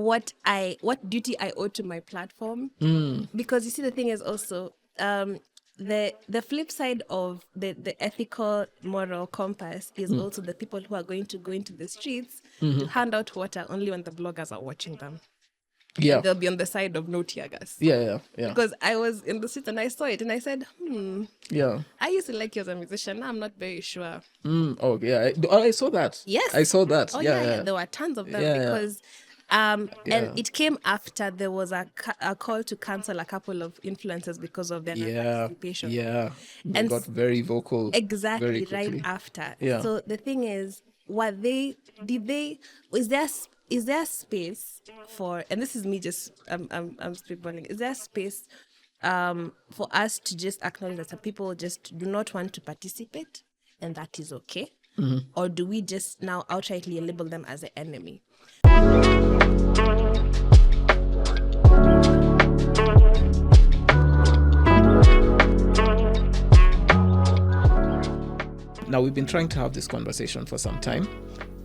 what duty I owe to my platform. Because you see, the thing is also the flip side of the ethical moral compass is also the people who are going to go into the streets to hand out water only when the bloggers are watching them. Yeah. And they'll be on the side of no tear gas. Yeah. Because I was in the street and I saw it and I said, Yeah. I used to like you as a musician. Now I'm not very sure. Oh, yeah. I saw that. Yes. I saw that. Oh, yeah. There were tons of them because... Yeah. And it came after there was a call to cancel a couple of influencers because of their participation. Yeah. They got very vocal. Exactly, very quickly. right after. Yeah. So the thing is, is there space for, and this is me just, I'm spitballing, is there space for us to just acknowledge that some people just do not want to participate and that is okay? Or do we just now outrightly label them as an enemy? Now, we've been trying to have this conversation for some time,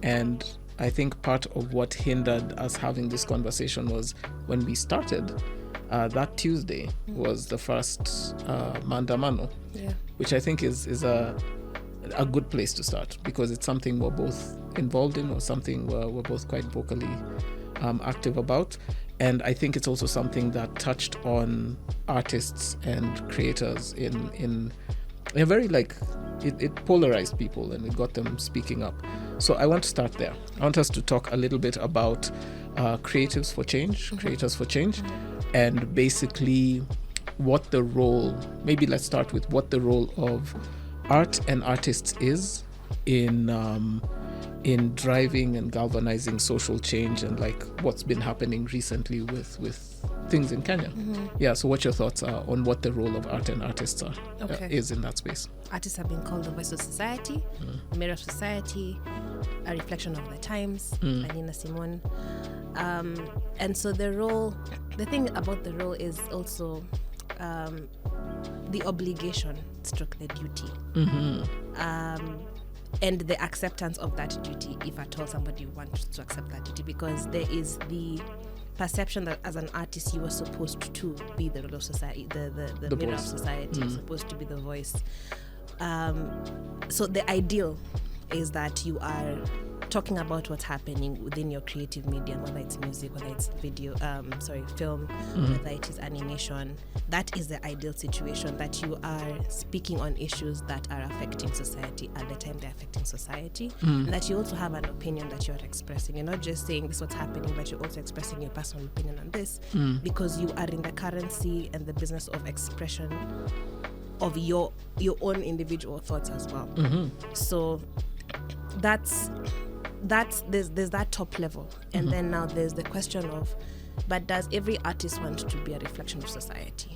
and I think part of what hindered us having this conversation was when we started, that Tuesday was the first Maandamano, which I think is a good place to start because it's something we're both involved in or something we're both quite vocally active about. And I think it's also something that touched on artists and creators in a very it polarized people and it got them speaking up. So I want to start there. I want us to talk a little bit about creatives for change, creators for change, and basically what the role, maybe let's start with what the role of art and artists is in driving and galvanizing social change and what's been happening recently with things in Kenya. Yeah, so what your thoughts are on what the role of art and artists is in that space? Artists have been called the voice of society, the mirror of society, a reflection of the times, by Nina Simone. And so the thing about the role is also the obligation stroke the duty. And the acceptance of that duty, if at all somebody wants to accept that duty, because there is the perception that as an artist you are supposed to be the role of society, the mirror of society, you're supposed to be the voice. So the ideal is that you are talking about what's happening within your creative medium, whether it's music, whether it's film, whether it is animation. That is the ideal situation, that you are speaking on issues that are affecting society at the time they're affecting society, and that you also have an opinion that you're expressing. You're not just saying this is what's happening, but you're also expressing your personal opinion on this, because you are in the currency and the business of expression of your own individual thoughts as well. So there's that top level, and then now there's the question of, but does every artist want to be a reflection of society?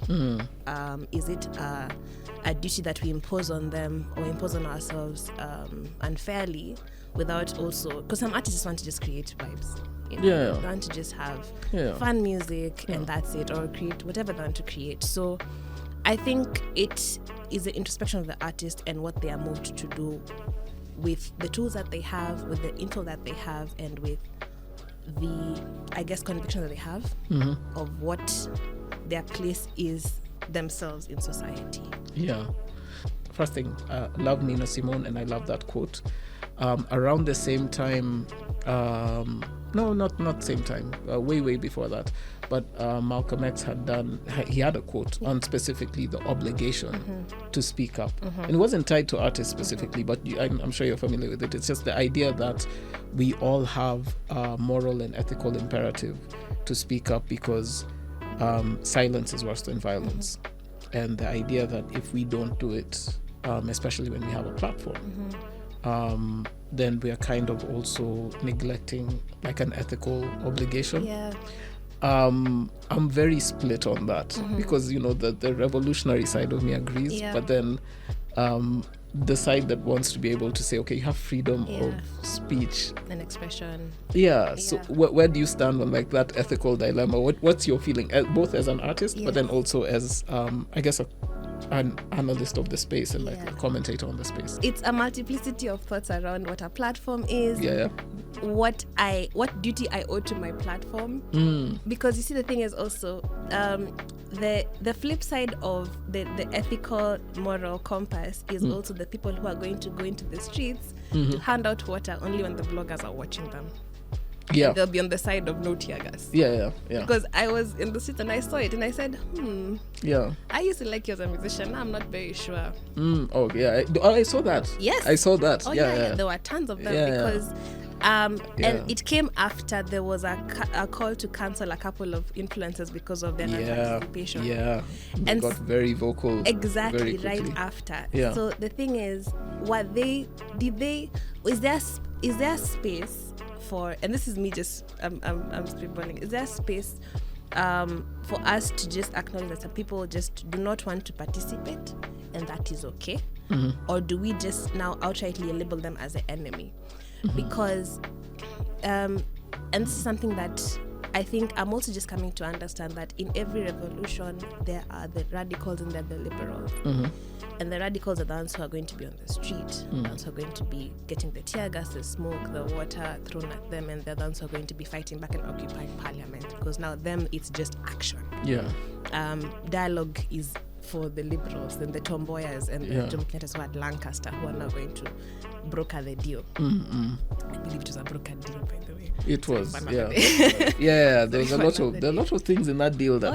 Is it a duty that we impose on them or impose on ourselves unfairly, without also, because some artists want to just create vibes, they want to just have fun music and that's it, or create whatever they want to create. So I think it is the introspection of the artist and what they are moved to do with the tools that they have, with the info that they have, and with the, I guess, conviction that they have of what their place is themselves in society. Yeah. First thing, love Nina Simone, and I love that quote. Around the same time, no, not same time, way before that, but Malcolm X had a quote on specifically the obligation to speak up. And it wasn't tied to artists specifically, but I'm sure you're familiar with it. It's just the idea that we all have a moral and ethical imperative to speak up, because silence is worse than violence. And the idea that if we don't do it, especially when we have a platform, then we are kind of also neglecting an ethical obligation. I'm very split on that, because the revolutionary side of me agrees, but then the side that wants to be able to say, okay, you have freedom of speech and expression. So where do you stand on that ethical dilemma? What's your feeling, both as an artist, but then also as I guess an analyst of the space and like Yeah. a commentator on the space. It's a multiplicity of thoughts around what a platform is, what duty I owe to my platform. Because you see, the thing is also the flip side of the ethical moral compass is also the people who are going to go into the streets to hand out water only when the bloggers are watching them. Yeah. And they'll be on the side of no tear gas. Yeah. Because I was in the street and I saw it and I said, Yeah. I used to like you as a musician. Now I'm not very sure. Oh, yeah. I saw that. Yes. I saw that. Oh, yeah. There were tons of them because... And it came after there was a call to cancel a couple of influencers because of their non-participation. Yeah, they got very vocal. Exactly, very right after. Yeah. So the thing is, is there space for, and this is me just, I'm spitballing, is there space for us to just acknowledge that some people just do not want to participate and that is okay? Or do we just now outrightly label them as an enemy? Because and this is something that I think I'm also just coming to understand, that in every revolution there are the radicals and there are the liberals. And the radicals are the ones who are going to be on the street, the ones who are going to be getting the tear gas, the smoke, the water thrown at them, and they're the ones who are going to be fighting back and occupying parliament, because now them it's just action. Dialogue is for the liberals and the tomboyers and the Jomo Kenyatta's who at Lancaster, who are now going to broker the deal. I believe it was a broker deal, by the way. It was, yeah. There was a lot of things in that deal that.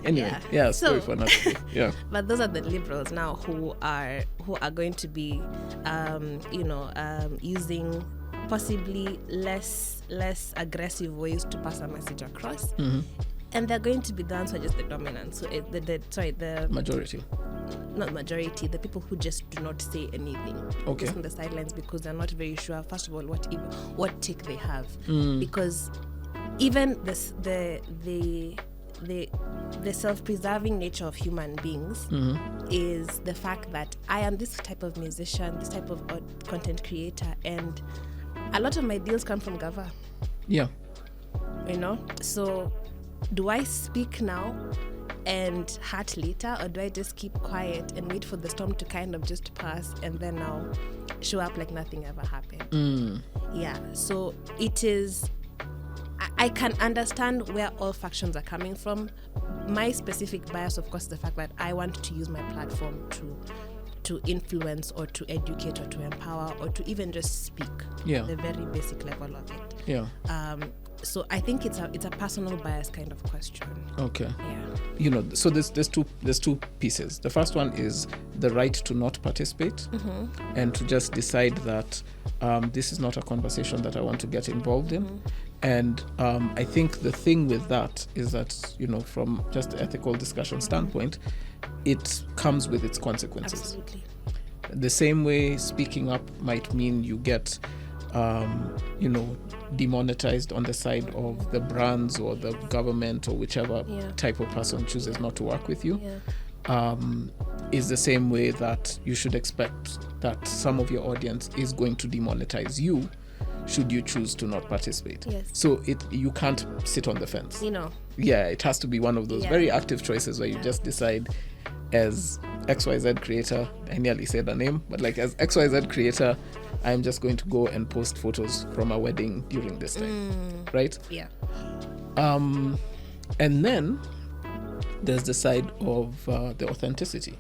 Anyway, sorry for another day. Yeah. But those are the liberals now who are going to be, using possibly less aggressive ways to pass a message across. And they're going to be the ones who are just the dominant. So the majority. Not majority, the people who just do not say anything. Okay. Just on the sidelines because they're not very sure, first of all, what take they have. Because even the self-preserving nature of human beings is the fact that I am this type of musician, this type of content creator, and a lot of my deals come from Gava. Yeah. So do I speak now and hurt later, or do I just keep quiet and wait for the storm to kind of just pass and then now show up like nothing ever happened? So it is, I can understand where all factions are coming from. My specific bias, of course, is the fact that I want to use my platform to influence or to educate or to empower or to even just speak. The very basic level of it. So I think it's a personal bias kind of question. Okay. So there's two pieces. The first one is the right to not participate and to just decide that this is not a conversation that I want to get involved in. And I think the thing with that is that, from just the ethical discussion standpoint, it comes with its consequences. Absolutely. The same way speaking up might mean you get demonetized on the side of the brands or the government or whichever type of person chooses not to work with you, is the same way that you should expect that some of your audience is going to demonetize you should you choose to not participate. So you can't sit on the fence. It has to be one of those very active choices where you just decide, as XYZ creator, I nearly said a name, but like as XYZ creator, I'm just going to go and post photos from a wedding during this time, right? And then there's the side of the authenticity.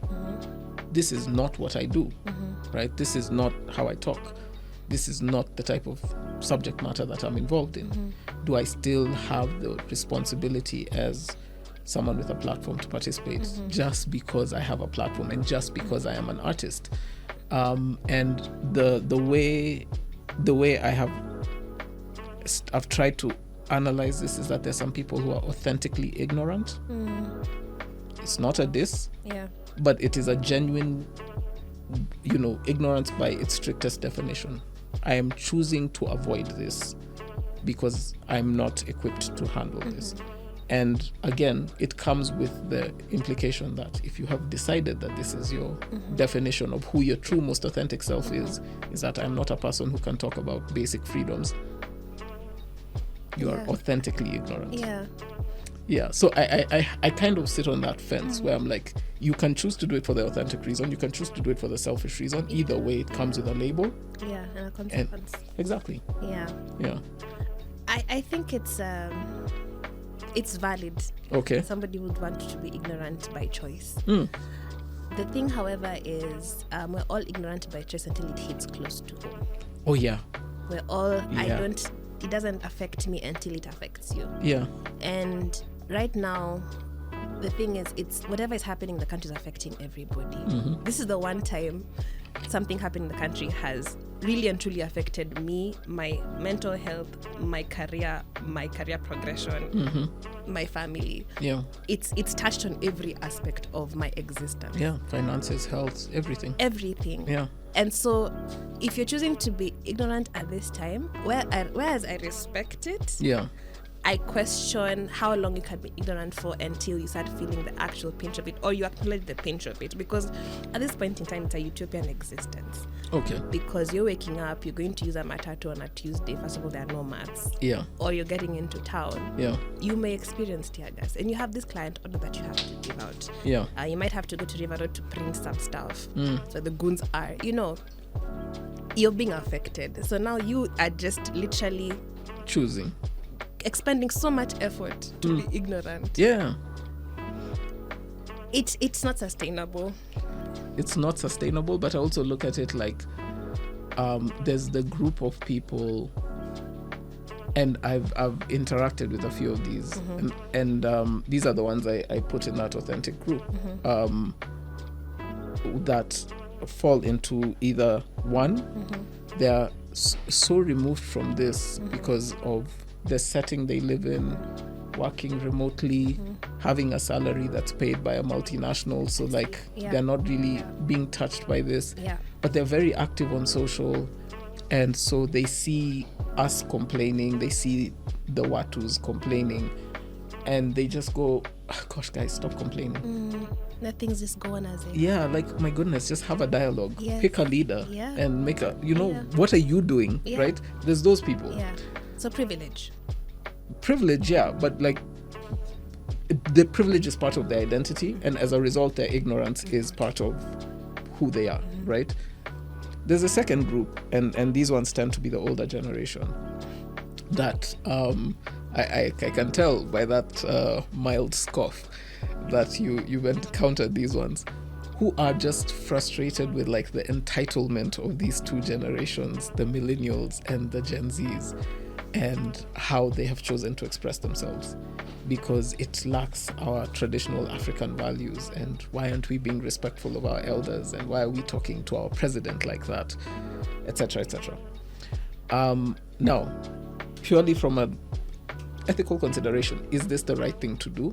This is not what I do, right? This is not how I talk. This is not the type of subject matter that I'm involved in. Do I still have the responsibility as someone with a platform to participate just because I have a platform and just because I am an artist? And the way I've tried to analyze this is that there's some people who are authentically ignorant. It's not a diss, but it is a genuine, ignorance by its strictest definition. I am choosing to avoid this because I'm not equipped to handle this. And again, it comes with the implication that if you have decided that this is your definition of who your true, most authentic self is that I'm not a person who can talk about basic freedoms. You are authentically ignorant. Yeah, so I kind of sit on that fence where I'm like, you can choose to do it for the authentic reason, you can choose to do it for the selfish reason. Either way, it comes with a label. Yeah, and a consequence. Exactly. Yeah. I think it's valid. Okay. Somebody would want to be ignorant by choice. The thing, however, is we're all ignorant by choice until it hits close to home. Oh yeah. We're all it doesn't affect me until it affects you. Yeah. And right now, the thing is, it's whatever is happening in the country is affecting everybody. This is the one time something happened in the country has really and truly affected me, my mental health, my career progression, my family. Yeah. It's touched on every aspect of my existence. Yeah. Finances, health, everything. Yeah. And so if you're choosing to be ignorant at this time, whereas I respect it, yeah, I question how long you can be ignorant for until you start feeling the actual pinch of it, or you acknowledge the pinch of it, because at this point in time it's a utopian existence. Okay. Because you're waking up, you're going to use a matatu on a Tuesday. First of all, there are no mats. Yeah. Or you're getting into town. Yeah. You may experience tear gas, and you have this client order that you have to give out. Yeah. You might have to go to River Road to print some stuff. So the goons are, you're being affected. So now you are just literally choosing, expending so much effort to be ignorant. Yeah. It's not sustainable. It's not sustainable, but I also look at it like there's the group of people, and I've interacted with a few of these, and these are the ones I put in that authentic group, that fall into either one, they're so removed from this because of the setting they live in, working remotely, having a salary that's paid by a multinational, so like they're not really being touched by this, but they're very active on social, and so they see us complaining, they see the Watus complaining, and they just go, oh, gosh guys, stop complaining. Let things just go on as it. Yeah, like, my goodness, just have a dialogue. Pick a leader and make a, what are you doing, right? There's those people. So privilege, but like the privilege is part of their identity, and as a result their ignorance is part of who they are, right? There's a second group, and these ones tend to be the older generation that I can tell by that mild scoff that you've encountered these ones who are just frustrated with like the entitlement of these two generations, the millennials and the Gen Zs, and how they have chosen to express themselves, because it lacks our traditional African values, and why aren't we being respectful of our elders, and why are we talking to our president like that, etc., etc. Now, purely from an ethical consideration, is this the right thing to do?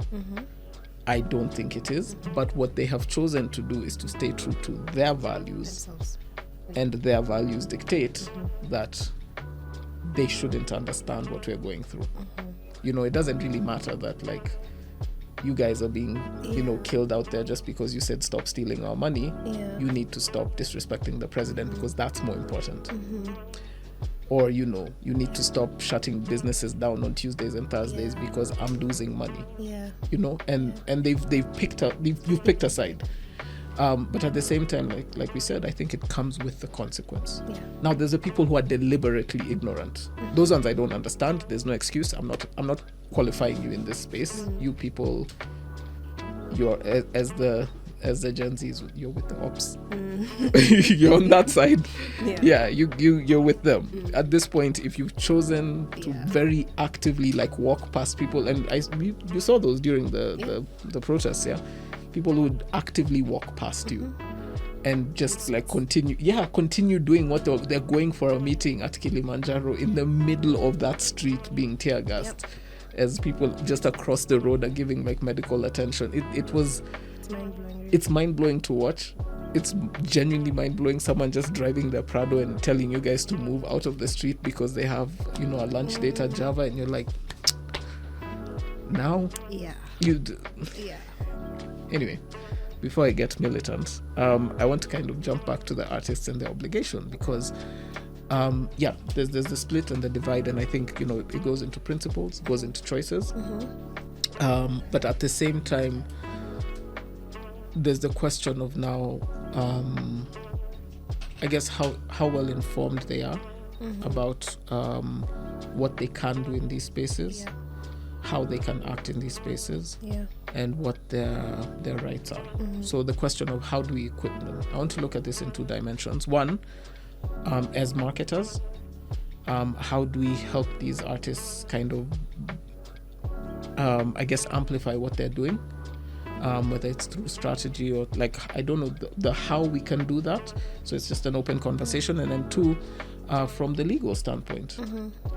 I don't think it is, but what they have chosen to do is to stay true to their values themselves. And their values dictate that they shouldn't understand what we're going through. It doesn't really matter that like you guys are being killed out there just because you said stop stealing our money. You need to stop disrespecting the president because that's more important. Or you need to stop shutting businesses down on Tuesdays and Thursdays because I'm losing money. And you've picked a side. But at the same time, like we said, I think it comes with the consequence. Now, there's the people who are deliberately ignorant. Those ones I don't understand. There's no excuse. I'm not qualifying you in this space. You people, you're as the Gen Zs, you're with the ops. You're on that side. You're with them. At this point, if you've chosen to very actively like walk past people, and you saw those during the protests, people who would actively walk past you and just like continue doing what they're going for a meeting at Kilimanjaro in the middle of that street being tear gassed as people just across the road are giving like medical attention. It's mind-blowing to watch. It's genuinely mind-blowing. Someone just driving their Prado and telling you guys to move out of the street because they have a lunch date at Java, and you're like, now Anyway, before I get militant, I want to kind of jump back to the artists and their obligation, because there's the split and the divide, and I think it goes into principles, goes into choices. But at the same time, there's the question of now, I guess, how well informed they are about what they can do in these spaces, how they can act in these spaces, and what their rights are. So the question of how do we equip them? I want to look at this in two dimensions. One, as marketers, how do we help these artists kind of, I guess, amplify what they're doing? Whether it's through strategy or like, I don't know the how we can do that. So it's just an open conversation. And then two, from the legal standpoint,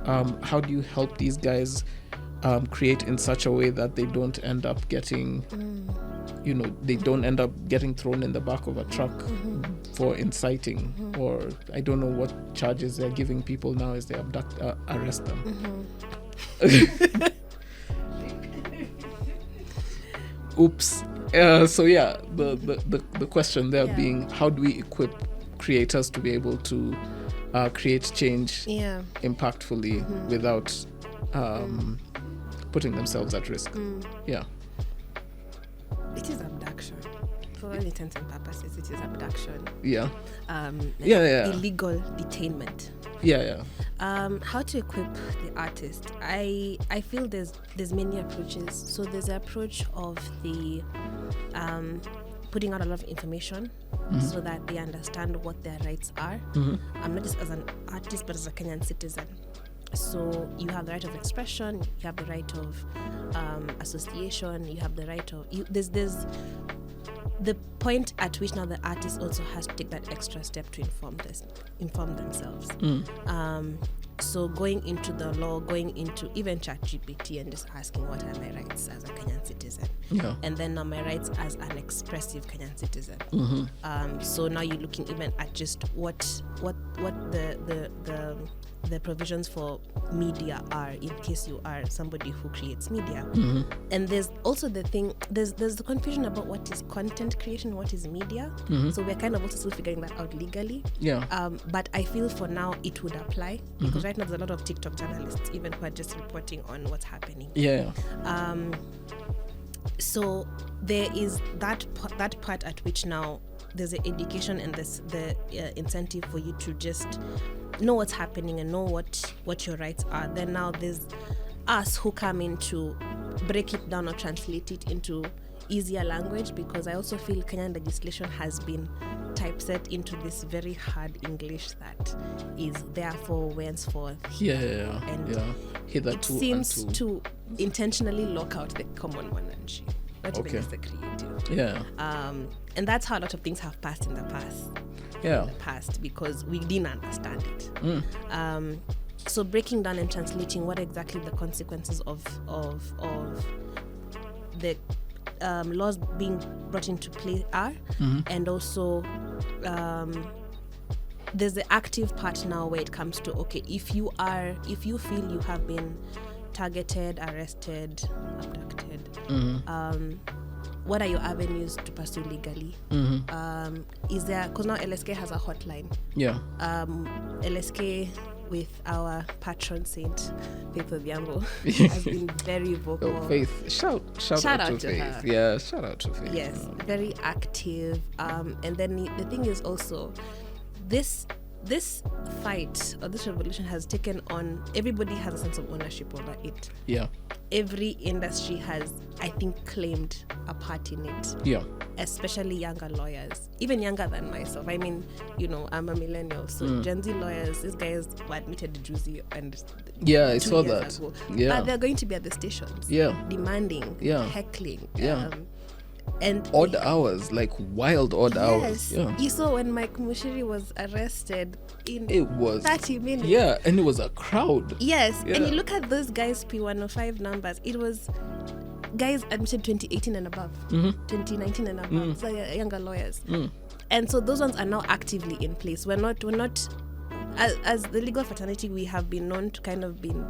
how do you help these guys create in such a way that they don't end up getting, they don't end up getting thrown in the back of a truck for inciting, or I don't know what charges they're giving people now as they arrest them. Oops. So yeah, the question there being, how do we equip creators to be able to create change impactfully without putting themselves at risk? Yeah. It is abduction. For all intents and purposes, it is abduction. Illegal detainment. How to equip the artist? I feel there's many approaches. So there's the approach of the putting out a lot of information so that they understand what their rights are. Not just as an artist, but as a Kenyan citizen. So you have the right of expression, you have the right of association, you have the right of there's the point at which now the artist also has to take that extra step to inform themselves. So going into the law, going into even ChatGPT and just asking what are my rights as a Kenyan citizen, and then now my rights as an expressive Kenyan citizen. So now you're looking even at just what the provisions for media are in case you are somebody who creates media. And there's also the thing, there's the confusion about what is content creation, what is media. So we're kind of also still figuring that out legally. But I feel for now it would apply because right now there's a lot of TikTok journalists even who are just reporting on what's happening. So there is that part at which now there's the education and the incentive for you to just know what's happening and know what your rights are. Then now there's us who come in to break it down or translate it into easier language, because I also feel Kenyan legislation has been typeset into this very hard English that is therefore, whenceforth. It seems to intentionally lock out the common one and shit, not even just the creative. And that's how a lot of things have passed in the past. In the past, because we didn't understand it. So breaking down and translating what exactly the consequences of the laws being brought into play are, and also there's the active part now where it comes to if you feel you have been targeted, arrested, abducted, what are your avenues to pursue legally? Is there, because now LSK has a hotline. LSK with our patron saint, Faith Odhiambo, has been very vocal. Faith, shout out to Faith. Her. Yeah, shout out to Faith. Yes, very active. And then the thing is also, this fight or this revolution has taken on, everybody has a sense of ownership over it. Every industry has, I think, claimed a part in it. Especially younger lawyers, even younger than myself. I mean, I'm a millennial, so Gen Z lawyers, these guys were admitted to Juicy and I saw that ago. But they're going to be at the stations demanding, heckling, and odd hours, like wild odd hours. You saw when Mike Mushiri was arrested it was 30 minutes. And it was a crowd. And you look at those guys P105 numbers, it was guys admitted 2018 and above, 2019 and above, so younger lawyers. And so those ones are now actively in place. We're not as the legal fraternity, we have been known to kind of been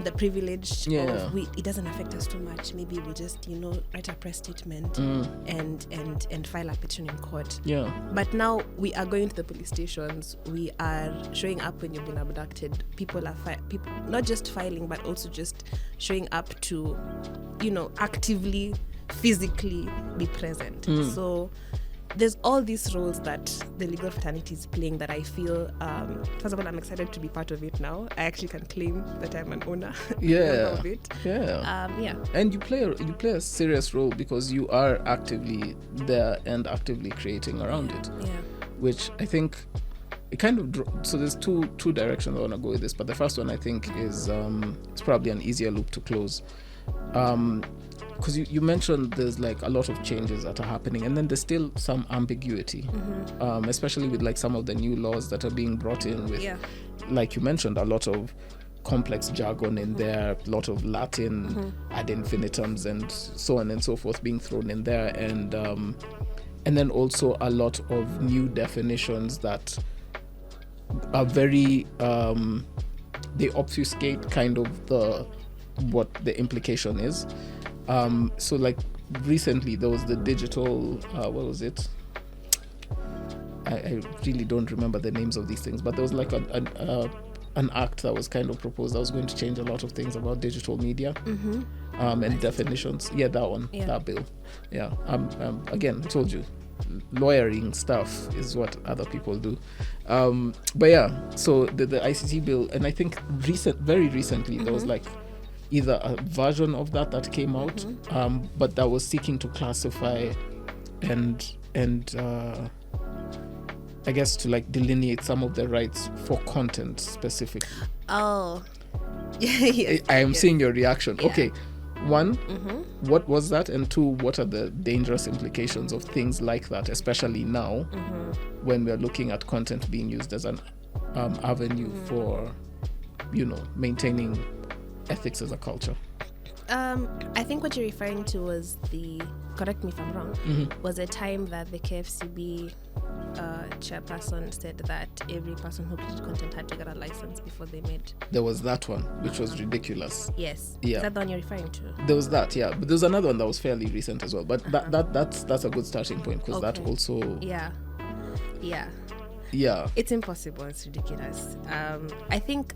the privilege Yeah. of it doesn't affect us too much. Maybe we'll just write a press statement and file a petition in court. Yeah. But now we are going to the police stations. We are showing up when you've been abducted. People are people not just filing, but also just showing up to, actively, physically be present. So there's all these roles that the legal fraternity is playing that I feel, first of all, I'm excited to be part of it now. I actually can claim that I'm an owner of it. Yeah. And you play a serious role because you are actively there and actively creating around it. Yeah. Which I think it kind of so there's two directions I want to go with this, but the first one I think is it's probably an easier loop to close. Because you mentioned there's like a lot of changes that are happening, and then there's still some ambiguity, especially with like some of the new laws that are being brought in with, like you mentioned, a lot of complex jargon in there, a lot of Latin ad infinitums and so on and so forth being thrown in there, and then also a lot of new definitions that are very they obfuscate kind of what the implication is. So like recently there was the digital what was it? I really don't remember the names of these things, but there was like an act that was kind of proposed that was going to change a lot of things about digital media and definitions. Yeah, that one, that bill. Yeah. Again, I told you, lawyering stuff is what other people do. But yeah, so the ICT bill, and I think very recently there was like either a version of that came out, but that was seeking to classify and I guess to like delineate some of the rights for content specifically. Oh, yes. I am seeing your reaction. Yeah. Okay, one, what was that? And two, what are the dangerous implications of things like that, especially now when we're looking at content being used as an avenue for, maintaining ethics as a culture? I think what you're referring to was correct me if I'm wrong, was a time that the KFCB chairperson said that every person who created content had to get a license before they made. There was that one, which was ridiculous. Yes. Yeah. Is that the one you're referring to? There was that, yeah. But there's another one that was fairly recent as well. But that's a good starting point, because that also... Yeah. It's impossible. It's ridiculous. I think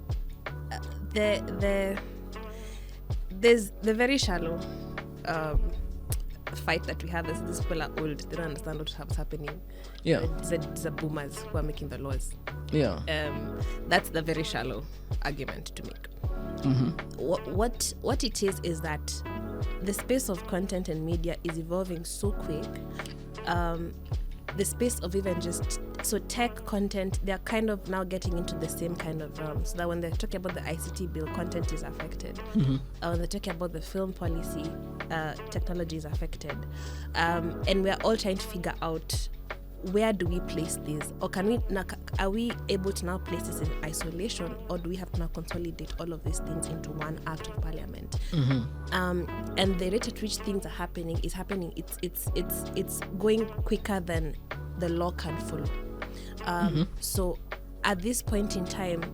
there's the very shallow fight that we have as these people are old. They don't understand what's happening. Yeah. These are boomers who are making the laws. Yeah. That's the very shallow argument to make. What it is that the space of content and media is evolving so quick. The space of even just tech content, they're kind of now getting into the same kind of realm, so that when they're talking about the ICT bill, content is affected. When they're talking about the film policy, technology is affected, and we're all trying to figure out, where do we place these, or are we able to now place this in isolation, or do we have to now consolidate all of these things into one act of parliament? And the rate at which things are happening, it's going quicker than the law can follow. So at this point in time,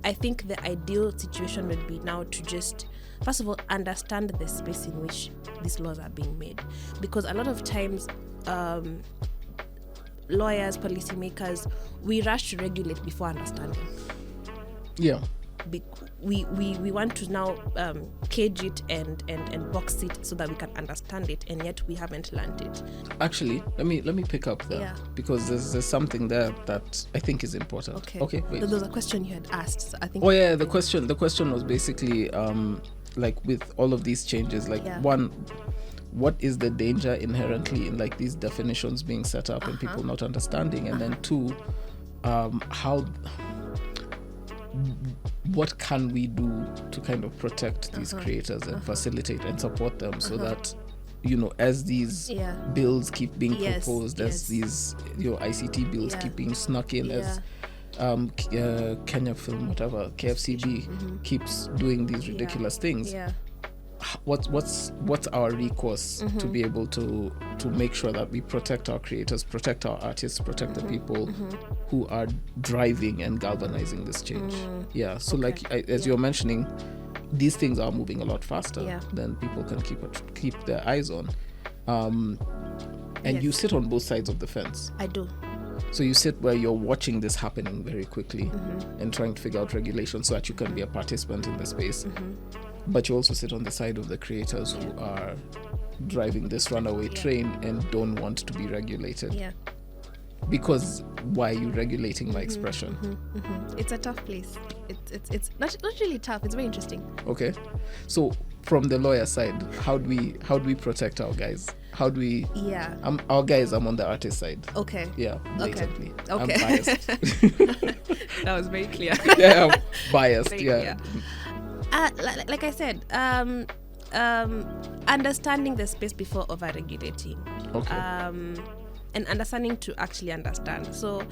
I think the ideal situation would be now to just, first of all, understand the space in which these laws are being made, because a lot of times lawyers, policymakers, we rush to regulate before understanding. Yeah. We want to now cage it and box it so that we can understand it, and yet we haven't learned it. Actually, let me pick up there, because there's something there that I think is important. Okay. Wait. So there was a question you had asked. So I think. Oh yeah, the question was basically like with all of these changes, like one, what is the danger inherently in like these definitions being set up and people not understanding, and then two, what can we do to kind of protect these creators and facilitate and support them so that, as these bills keep being proposed, as these ICT bills keep being snuck in, as Kenya Film, whatever, KFCB keeps doing these ridiculous things. What's our recourse to be able to make sure that we protect our creators, protect our artists, protect the people who are driving and galvanizing this change? So like as you're mentioning, these things are moving a lot faster Yeah. than people can keep their eyes on. And Yes. you sit on both sides of the fence. I do. So you sit where you're watching this happening very quickly and trying to figure out regulations so that you can be a participant in the space. But you also sit on the side of the creators who are driving this runaway train and don't want to be regulated. Yeah. Because why are you regulating my expression? It's a tough place. It's not really tough. It's very interesting. Okay. So from the lawyer side, how do we protect our guys? How do we? Yeah. Our guys, I'm on the artist side. Okay. Yeah, blatantly. Okay. I'm biased. That was very clear. Yeah, I'm biased. Very Yeah. clear. Like I said, understanding the space before over-regulating. Okay. And understanding to actually understand. So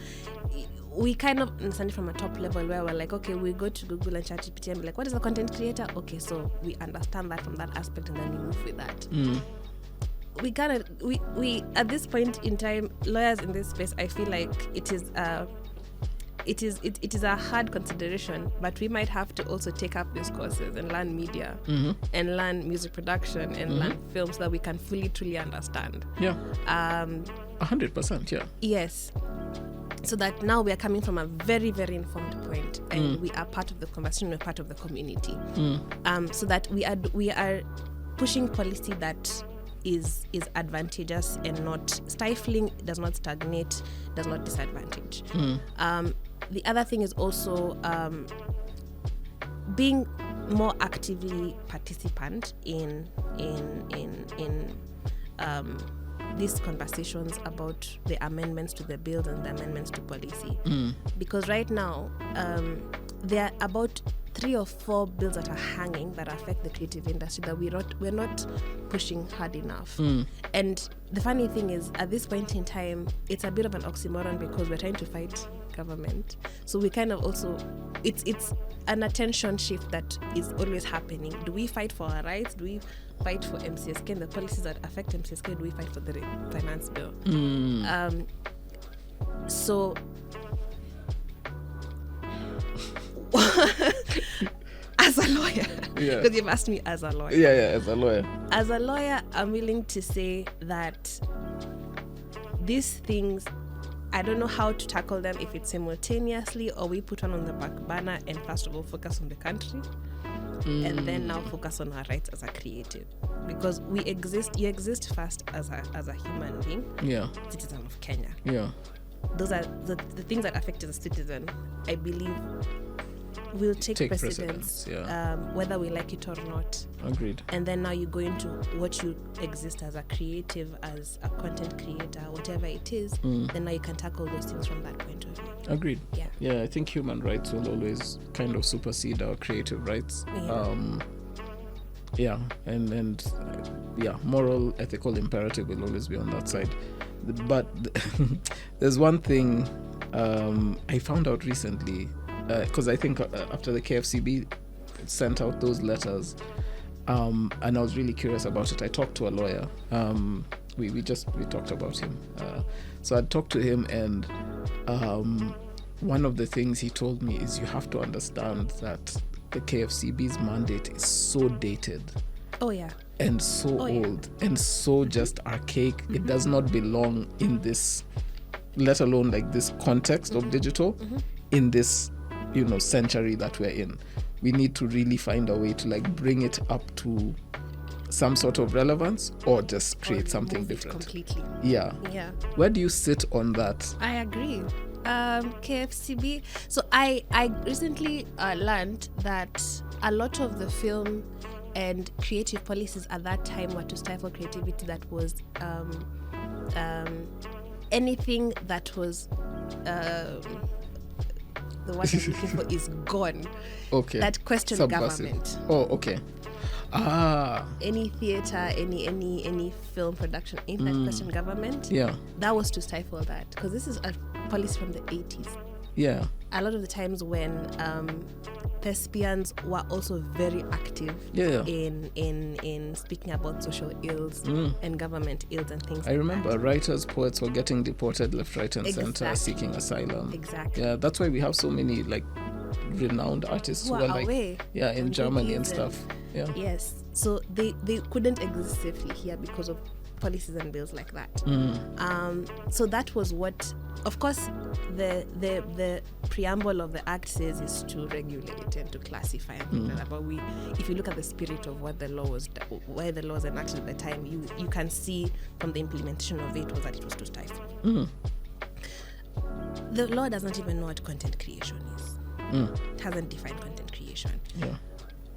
we kind of understand it from a top level where we're like, okay, we go to Google and ChatGPT and be like, what is a content creator? Okay, so we understand that from that aspect and then we move with that. We at this point in time, lawyers in this space, I feel like it is a hard consideration, but we might have to also take up these courses and learn media and learn music production and learn film so that we can fully truly understand. Yeah. 100%. Yeah. Yes. So that now we are coming from a very, very informed point and we are part of the conversation, we're part of the community. So that we are pushing policy that is advantageous and not stifling, does not stagnate, does not disadvantage. The other thing is also being more actively participant in these conversations about the amendments to the bills and the amendments to policy. Because right now, there are about 3 or 4 bills that are hanging that affect the creative industry that we're not pushing hard enough. And the funny thing is, at this point in time, it's a bit of an oxymoron because we're trying to fight government. So we kind of also, it's an attention shift that is always happening. Do we fight for our rights? Do we fight for MCSK and the policies that affect MCSK? Do we fight for the finance bill? So as a lawyer, because you've asked me as a lawyer. As a lawyer. As a lawyer, I'm willing to say that these things, I don't know how to tackle them, if it's simultaneously or we put one on the back burner and first of all focus on the country and then now focus on our rights as a creative, because you exist first as a human being, citizen of Kenya. Those are the things that affect you as a citizen, I believe, will take precedence, whether we like it or not. Agreed. And then now you go into what you exist as a creative, as a content creator, whatever it is, then now you can tackle those things from that point of view. Agreed. Yeah. I think human rights will always kind of supersede our creative rights. And moral, ethical imperative will always be on that side. But there's one thing I found out recently, because I think after the KFCB sent out those letters, and I was really curious about it. I talked to a lawyer. We talked about him. So I talked to him, and one of the things he told me is you have to understand that the KFCB's mandate is so dated. Oh yeah. And so old and so just archaic. It does not belong in this, let alone like this context of digital, in this century that we're in. We need to really find a way to like bring it up to some sort of relevance or just create something different. Completely. Yeah. Where do you sit on that? I agree. KFCB. So I recently learned that a lot of the film and creative policies at that time were to stifle creativity. That was anything that was the word I'm looking for is gone. Okay. That questioned Subversive. Government. Oh, okay. Any theater, any film production, anything that questioned government. Yeah. That was to stifle that, because this is a policy from the 80s. Yeah. A lot of the times when thespians were also very active in speaking about social ills and government ills and things. I remember writers, poets were getting deported left, right, and center, seeking asylum. Exactly. Yeah, that's why we have so many like renowned artists who are like away in Germany and stuff. Yeah. Yes. So they couldn't exist safely here because of policies and bills like that. So that was what, of course, the preamble of the act says is to regulate and to classify and things like that. But if you look at the spirit of what the law was, why the law was enacted at the time, you can see from the implementation of it was that it was to stifle. The law does not even know what content creation is. It hasn't defined content creation. Yeah.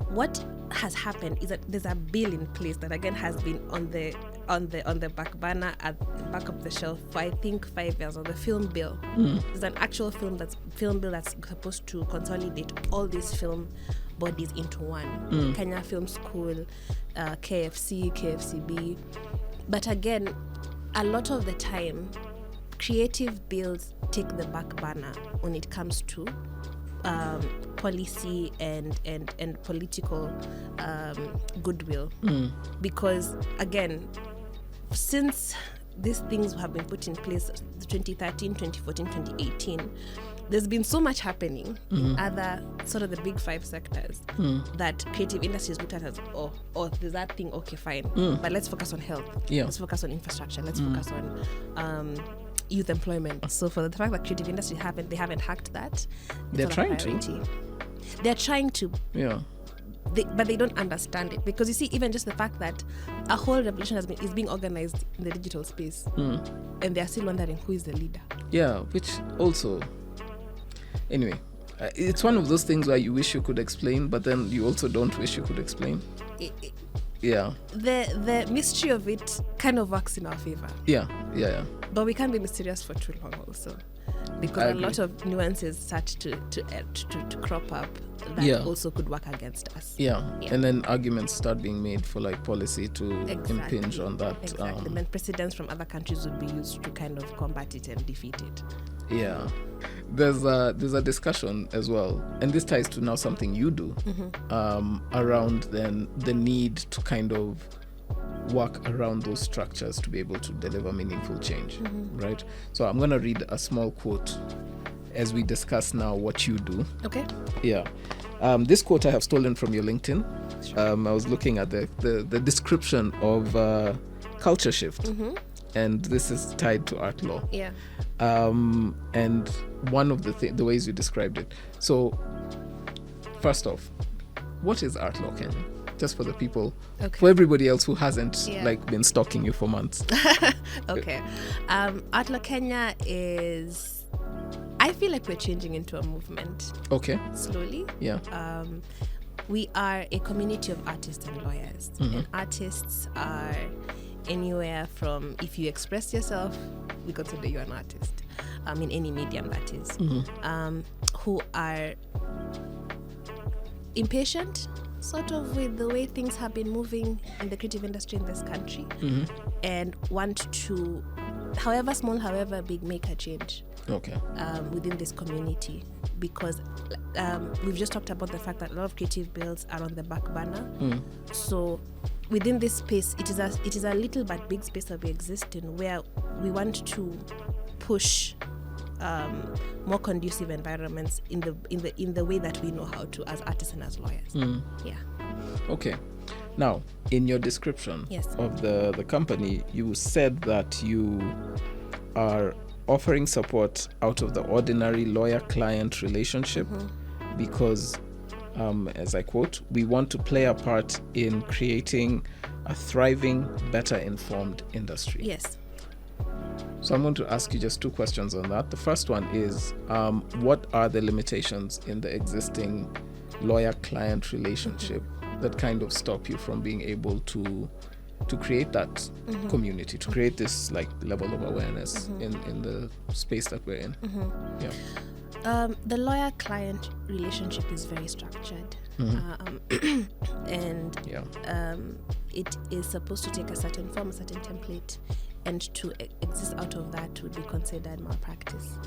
What has happened is that there's a bill in place that again has been on the back burner at the back of the shelf for I think 5 years, or the film bill. There's an actual film bill that's supposed to consolidate all these film bodies into one. Kenya Film School, KFC, KFCB. But again, a lot of the time, creative bills take the back burner when it comes to policy and political goodwill, because again, since these things have been put in place 2013, 2014, 2018, there's been so much happening in other sort of the big 5 sectors that creative industries looked at as there's that thing, okay, fine, but let's focus on health, let's focus on infrastructure, let's focus on youth employment. So for the fact that creative industry haven't hacked that, they're trying to. Yeah. But they don't understand it, because you see, even just the fact that a whole revolution is being organized in the digital space, and they're still wondering who is the leader. Yeah, which also, anyway, it's one of those things where you wish you could explain, but then you also don't wish you could explain. Yeah. The mystery of it kind of works in our favor. Yeah. But we can't be mysterious for too long also, because a lot of nuances start to crop up that also could work against us. Yeah. And then arguments start being made for like policy to impinge on that. Exactly. And then precedents from other countries would be used to kind of combat it and defeat it. Yeah. There's a discussion as well, and this ties to now something you do, around then the need to kind of work around those structures to be able to deliver meaningful change, right? So I'm going to read a small quote as we discuss now what you do. Okay. Yeah. This quote I have stolen from your LinkedIn. Sure. I was looking at the description of culture shift, and this is tied to art law. Yeah. And one of the ways you described it. So, first off, what is art law, Kenya? Just for the people, for everybody else who hasn't been stalking you for months. Okay. Art law Kenya is, I feel like we're changing into a movement. Okay. Slowly. Yeah. We are a community of artists and lawyers. And artists are anywhere from, if you express yourself, we consider you an artist. In any medium, that is. Who are impatient, sort of, with the way things have been moving in the creative industry in this country, and want to, however small, however big, make a change. Okay. Within this community, because we've just talked about the fact that a lot of creative bills are on the back burner. So within this space, it is a little but big space that we exist in, where we want to push more conducive environments in the way that we know how to, as artists and as lawyers. Yeah. Okay. Now, in your description of the company, you said that you are offering support out of the ordinary lawyer-client relationship because, as I quote, we want to play a part in creating a thriving, better informed industry. Yes. So I'm going to ask you just 2 questions on that. The first one is, what are the limitations in the existing lawyer-client relationship that kind of stop you from being able to create that community, to create this level of awareness in the space that we're in? The lawyer-client relationship is very structured, and it is supposed to take a certain form, a certain template, and to exist out of that would be considered malpractice.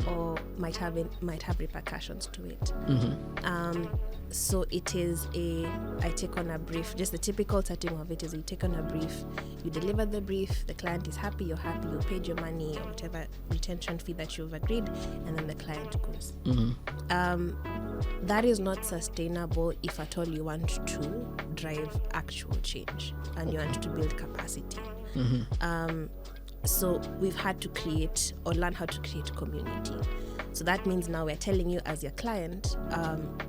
or might have repercussions to it. So it is I take on a brief. Just the typical setting of it is you take on a brief, you deliver the brief, the client is happy, you're happy, you paid your money or whatever retention fee that you've agreed, and then the client goes. That is not sustainable if at all you want to drive actual change and you want to build capacity. So we've had to create or learn how to create community. So that means now we're telling you as your client,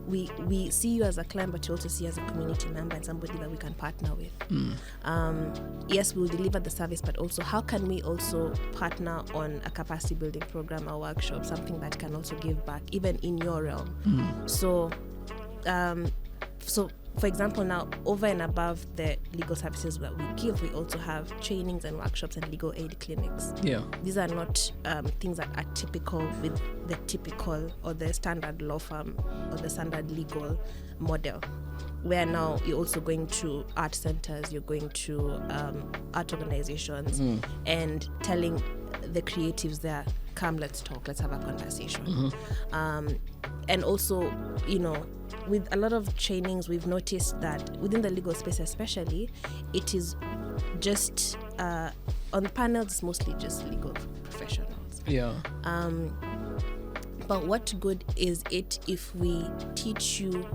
we see you as a client, but you also see you as a community member and somebody that we can partner with. Yes, we'll deliver the service, but also how can we also partner on a capacity building program or workshop, something that can also give back, even in your realm. So for example, now over and above the legal services that we give, we also have trainings and workshops and legal aid clinics. These are not things that are typical with the typical or the standard law firm or the standard legal model, where now you're also going to art centers, you're going to art organizations and telling the creatives there, come, let's talk, let's have a conversation. And also, with a lot of trainings, we've noticed that within the legal space especially, it is just, on the panels, it's mostly just legal professionals. But what good is it if we teach you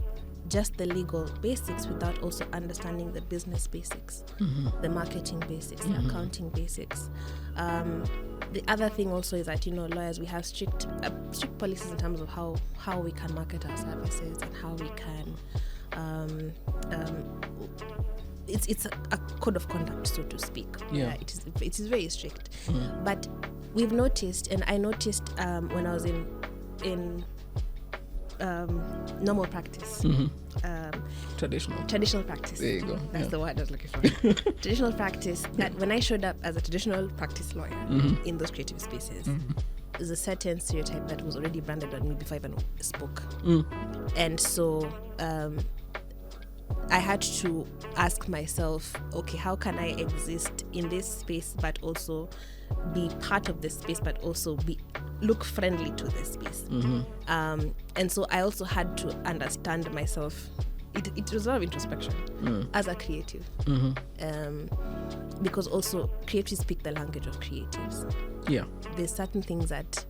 just the legal basics without also understanding the business basics, the marketing basics, the accounting basics? The other thing also is that, lawyers, we have strict policies in terms of how we can market our services and how we can it's a code of conduct, so to speak. It is very strict. But we've noticed, and I noticed when I was in normal practice, traditional practice. There you go. That's the word I was looking for. Traditional practice. That when I showed up as a traditional practice lawyer in those creative spaces, there's a certain stereotype that was already branded on me before I even spoke, and so I had to ask myself, okay, how can I exist in this space but also be part of this space, but also look friendly to this space? And so I also had to understand myself. It was a lot of introspection as a creative, because also creatives speak the language of creatives. There's certain things that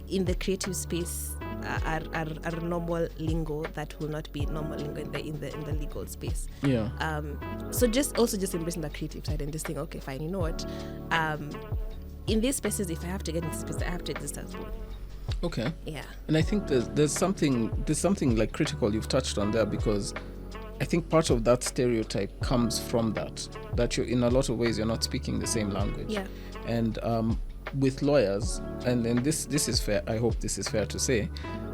in the creative space are normal lingo that will not be normal lingo in the legal space. So just embracing the creative side and just think, okay, fine, you know what? In these spaces, if I have to get into space, I have to exist as well. Okay. And I think there's something like critical you've touched on there, because I think part of that stereotype comes from that you're, in a lot of ways, you're not speaking the same language. And with lawyers, and this is fair, I hope this is fair to say,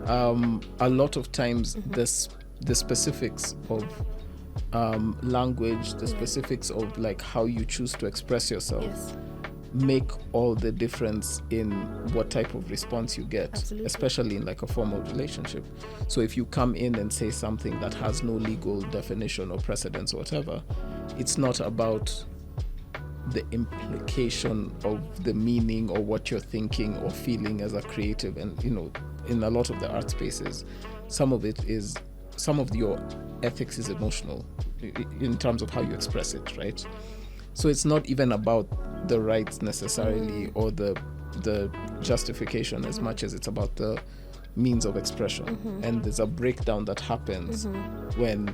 a lot of times the specifics of language, the specifics of like how you choose to express yourself make all the difference in what type of response you get. Especially in like a formal relationship. So if you come in and say something that has no legal definition or precedence or whatever, it's not about the implication of the meaning or what you're thinking or feeling as a creative. And in a lot of the art spaces, some of your ethics is emotional in terms of how you express it, right? So it's not even about the rights necessarily or the justification as much as it's about the means of expression. And there's a breakdown that happens when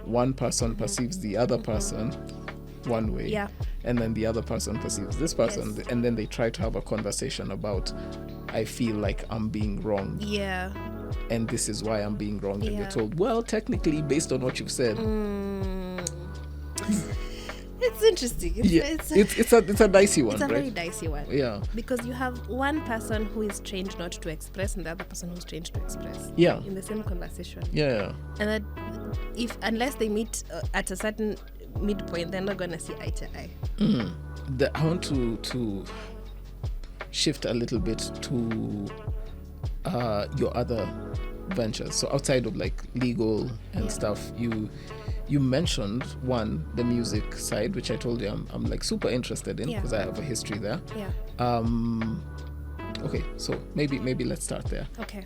one person perceives the other person one way, and then the other person perceives this person, and then they try to have a conversation about, I feel like I'm being wronged, and this is why I'm being wronged, and you're told, well, technically based on what you've said. It's interesting. It's a dicey one. It's a right? very dicey one. Because you have one person who is trained not to express and the other person who's trained to express. In the same conversation. And that unless they meet at a certain midpoint, they're not gonna see eye to eye. I want to shift a little bit to your other ventures. So outside of like legal and stuff, You mentioned the music side, which I told you I'm like super interested in because I have a history there. Okay, so maybe let's start there. Okay.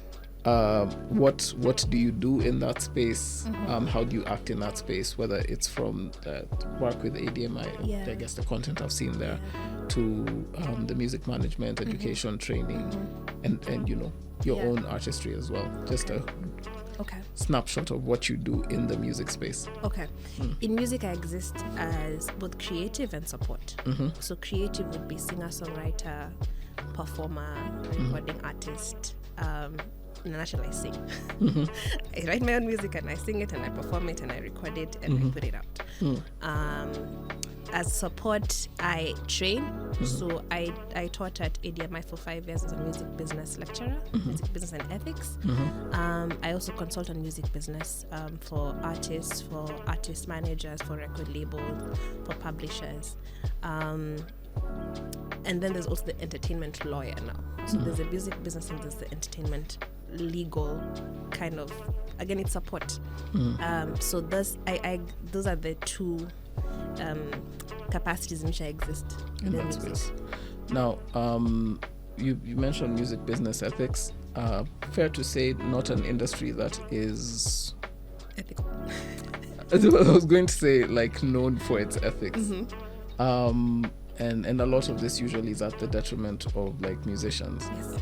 What do you do in that space? How do you act in that space, whether it's from work with ADMI, I guess the content I've seen there, to the music management, education, training, and your own artistry as well. Just a snapshot of what you do in the music space. Okay. In music, I exist as both creative and support. So creative would be singer, songwriter, performer, recording artist. Internationally, I sing. I write my own music and I sing it and I perform it and I record it and I put it out. As support, I train. So I taught at ADMI for 5 years as a music business lecturer, music business and ethics. I also consult on music business for artists, for artist managers, for record labels, for publishers. And then there's also the entertainment lawyer now. So there's the music business and there's the entertainment legal kind of, again, it's support. So those are the two capacities in which I exist in that space. Now, you mentioned music business ethics. Fair to say, not an industry that is ethical. I was going to say like known for its ethics. And a lot of this usually is at the detriment of like musicians. Yes.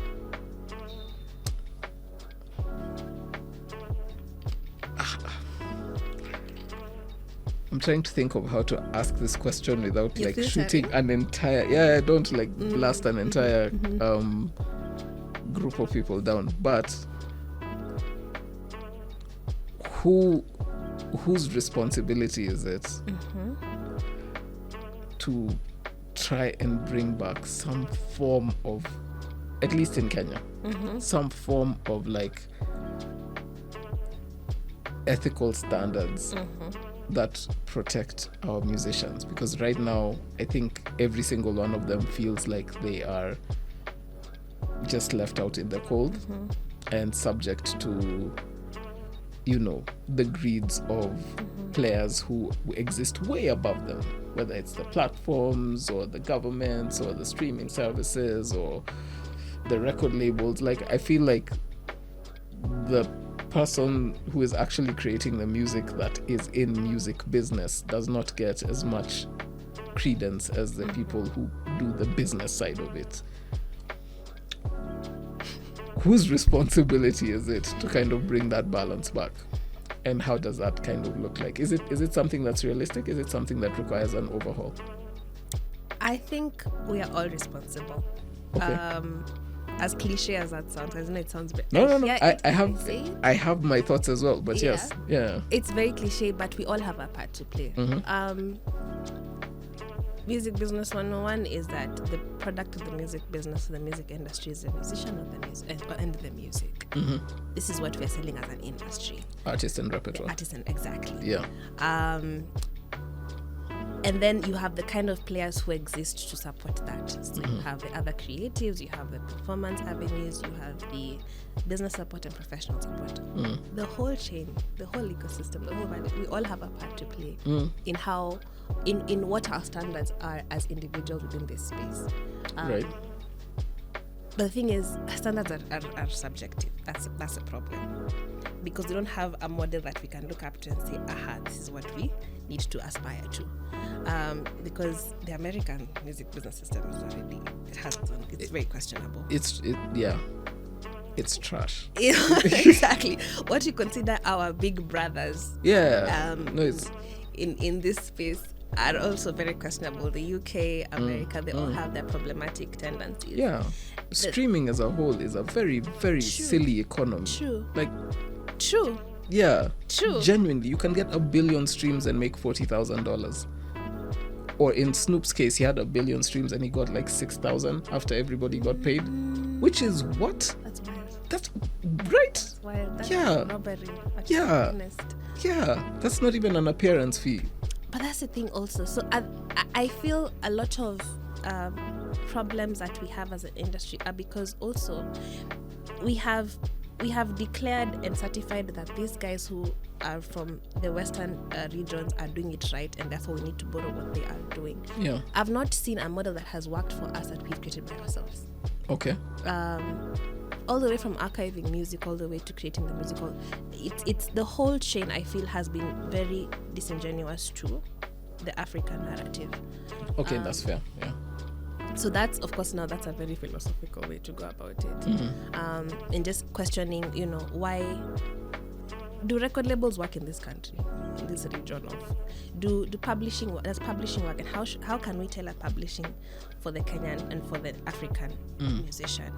I'm trying to think of how to ask this question without like shooting an entire don't like blast an entire group of people down, but whose responsibility is it to try and bring back some form of, at least in Kenya, some form of like ethical standards that protect our musicians? Because right now I think every single one of them feels like they are just left out in the cold and subject to the greeds of players who exist way above them, whether it's the platforms or the governments or the streaming services or the record labels. Like, I feel like the person who is actually creating the music that is in music business does not get as much credence as the people who do the business side of it. Whose responsibility is it to kind of bring that balance back? And how does that kind of look like? Is it something that's realistic? Is it something that requires an overhaul? I think we are all responsible. Okay. As cliche as that sounds, I know it sounds bit. No. Yeah, I have my thoughts as well, but yes. It's very cliche, but we all have a part to play. Music business 101 is that the product of the music business, the music industry, is the musician of the music and the music. This is what we're selling as an industry. Artist and repertoire. Exactly. Yeah. And then you have the kind of players who exist to support that. So you have the other creatives, you have the performance avenues, you have the business support and professional support. The whole chain, the whole ecosystem, the whole value, we all have a part to play in how, in what our standards are as individuals within this space. Right. But the thing is, standards are subjective. That's a problem. Because we don't have a model that we can look up to and say, this is what we need to aspire to. Because the American music business system is already, it's very questionable. It's trash. Exactly. What you consider our big brothers in this space are also very questionable. The UK, America, they all have their problematic tendencies. Yeah. Streaming as a whole is a very, very silly economy. True. Yeah. True. Genuinely, you can get 1 billion streams and make $40,000. Or in Snoop's case, he had 1 billion streams and he got like 6,000 after everybody got paid. Which is what? That's wild. That's right. That's wild. That's robbery. Yeah. Yeah. That's not even an appearance fee. But that's the thing also. So I feel a lot of problems that we have as an industry are because also we have declared and certified that these guys who are from the Western regions are doing it right, and therefore we need to borrow what they are doing. Yeah. I've not seen a model that has worked for us that we've created by ourselves. Okay. All the way from archiving music all the way to creating the musical, it's the whole chain, I feel, has been very disingenuous to the African narrative. Okay, that's fair. Yeah. So that's, of course, now that's a very philosophical way to go about it. And just questioning, why do record labels work in this country, in this region of does publishing work, and how can we tailor publishing for the Kenyan and for the African musician?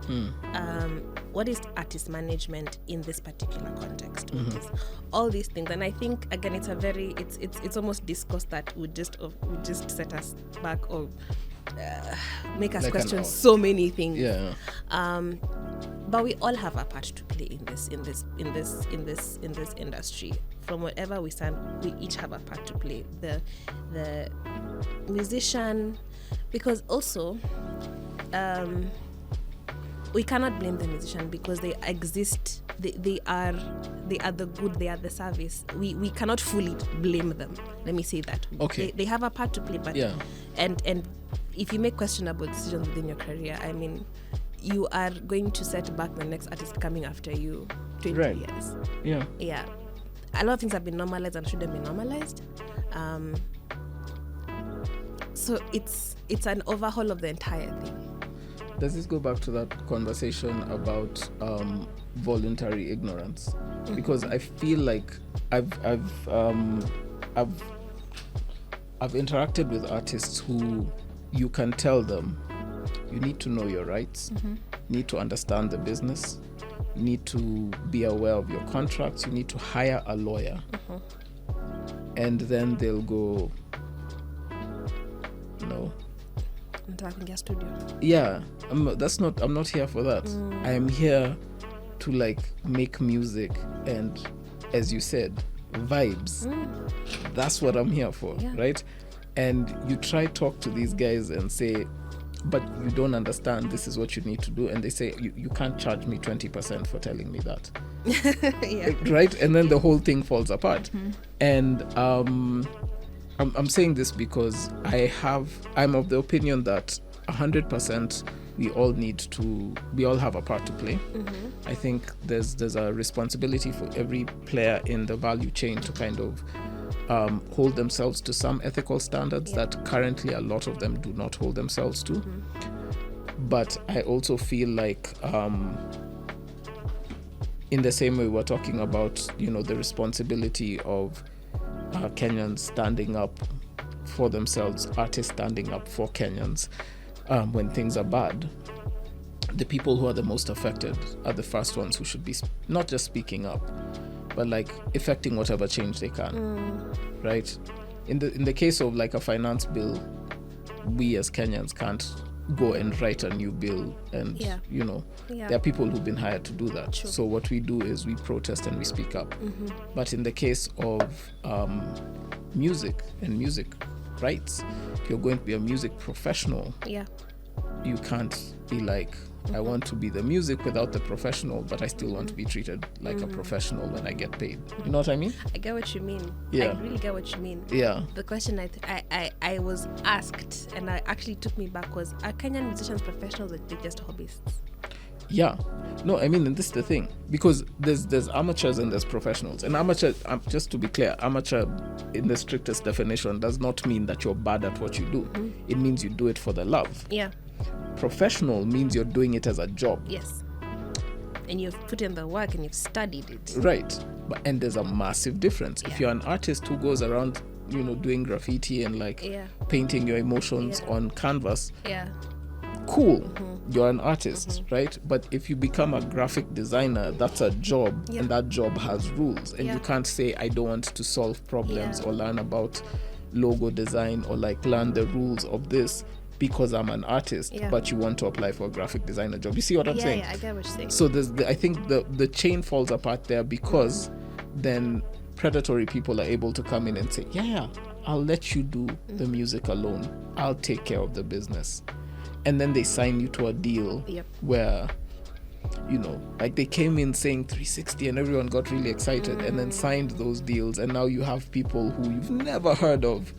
What is artist management in this particular context? All these things, and I think again it's almost discourse that would just set us back or make us question so many things. Yeah. But we all have a part to play in this industry. From wherever we stand, we each have a part to play. The musician, because also we cannot blame the musician because they exist. They are the good. They are the service. We cannot fully blame them. Let me say that. Okay. They have a part to play, but and if you make questionable decisions within your career, I mean, you are going to set back the next artist coming after you 20 years. Yeah. A lot of things have been normalized and shouldn't be normalized. So it's an overhaul of the entire thing. Does this go back to that conversation about voluntary ignorance? Because I feel like I've interacted with artists who you can tell them you need to know your rights, need to understand the business, you need to be aware of your contracts, you need to hire a lawyer, and then they'll go, no. Interacting your studio. Yeah, I'm not here for that. I am here to make music and, as you said, vibes. That's what I'm here for, right? And you try talk to these guys and say, but you don't understand, this is what you need to do, and they say you can't charge me 20% for telling me that. Right? And then the whole thing falls apart. And I'm saying this because I'm of the opinion that 100% we all have a part to play. I think there's a responsibility for every player in the value chain to kind of hold themselves to some ethical standards that currently a lot of them do not hold themselves to. But I also feel like in the same way we're talking about, the responsibility of Kenyans standing up for themselves, artists standing up for Kenyans when things are bad, the people who are the most affected are the first ones who should be not just speaking up, but effecting whatever change they can, right? In the case of a finance bill, we as Kenyans can't go and write a new bill, and there are people who've been hired to do that. So what we do is we protest and we speak up. But in the case of music and music rights, if you're going to be a music professional, you can't be I want to be the music without the professional, but I still want to be treated like a professional when I get paid. You know what I mean? I get what you mean. Yeah. I really get what you mean. Yeah. The question I was asked, and I actually took me back, was, are Kenyan musicians professionals or they're just hobbyists? Yeah. No, I mean, and this is the thing, because there's amateurs and there's professionals. And amateur, just to be clear, amateur in the strictest definition does not mean that you're bad at what you do. It means you do it for the love. Yeah. Professional means you're doing it as a job. Yes. And you've put in the work and you've studied it. Right. And there's a massive difference. If you're an artist who goes around, doing graffiti and painting your emotions on canvas, cool, you're an artist, right? But if you become a graphic designer, that's a job, and that job has rules, and you can't say, I don't want to solve problems or learn about logo design or learn the rules of this because I'm an artist, but you want to apply for a graphic designer job. You see what I'm saying? Yeah, I get what you're saying. So I think the chain falls apart there, because then predatory people are able to come in and say, I'll let you do the music alone. I'll take care of the business. And then they sign you to a deal where like they came in saying 360 and everyone got really excited and then signed those deals, and now you have people who you've never heard of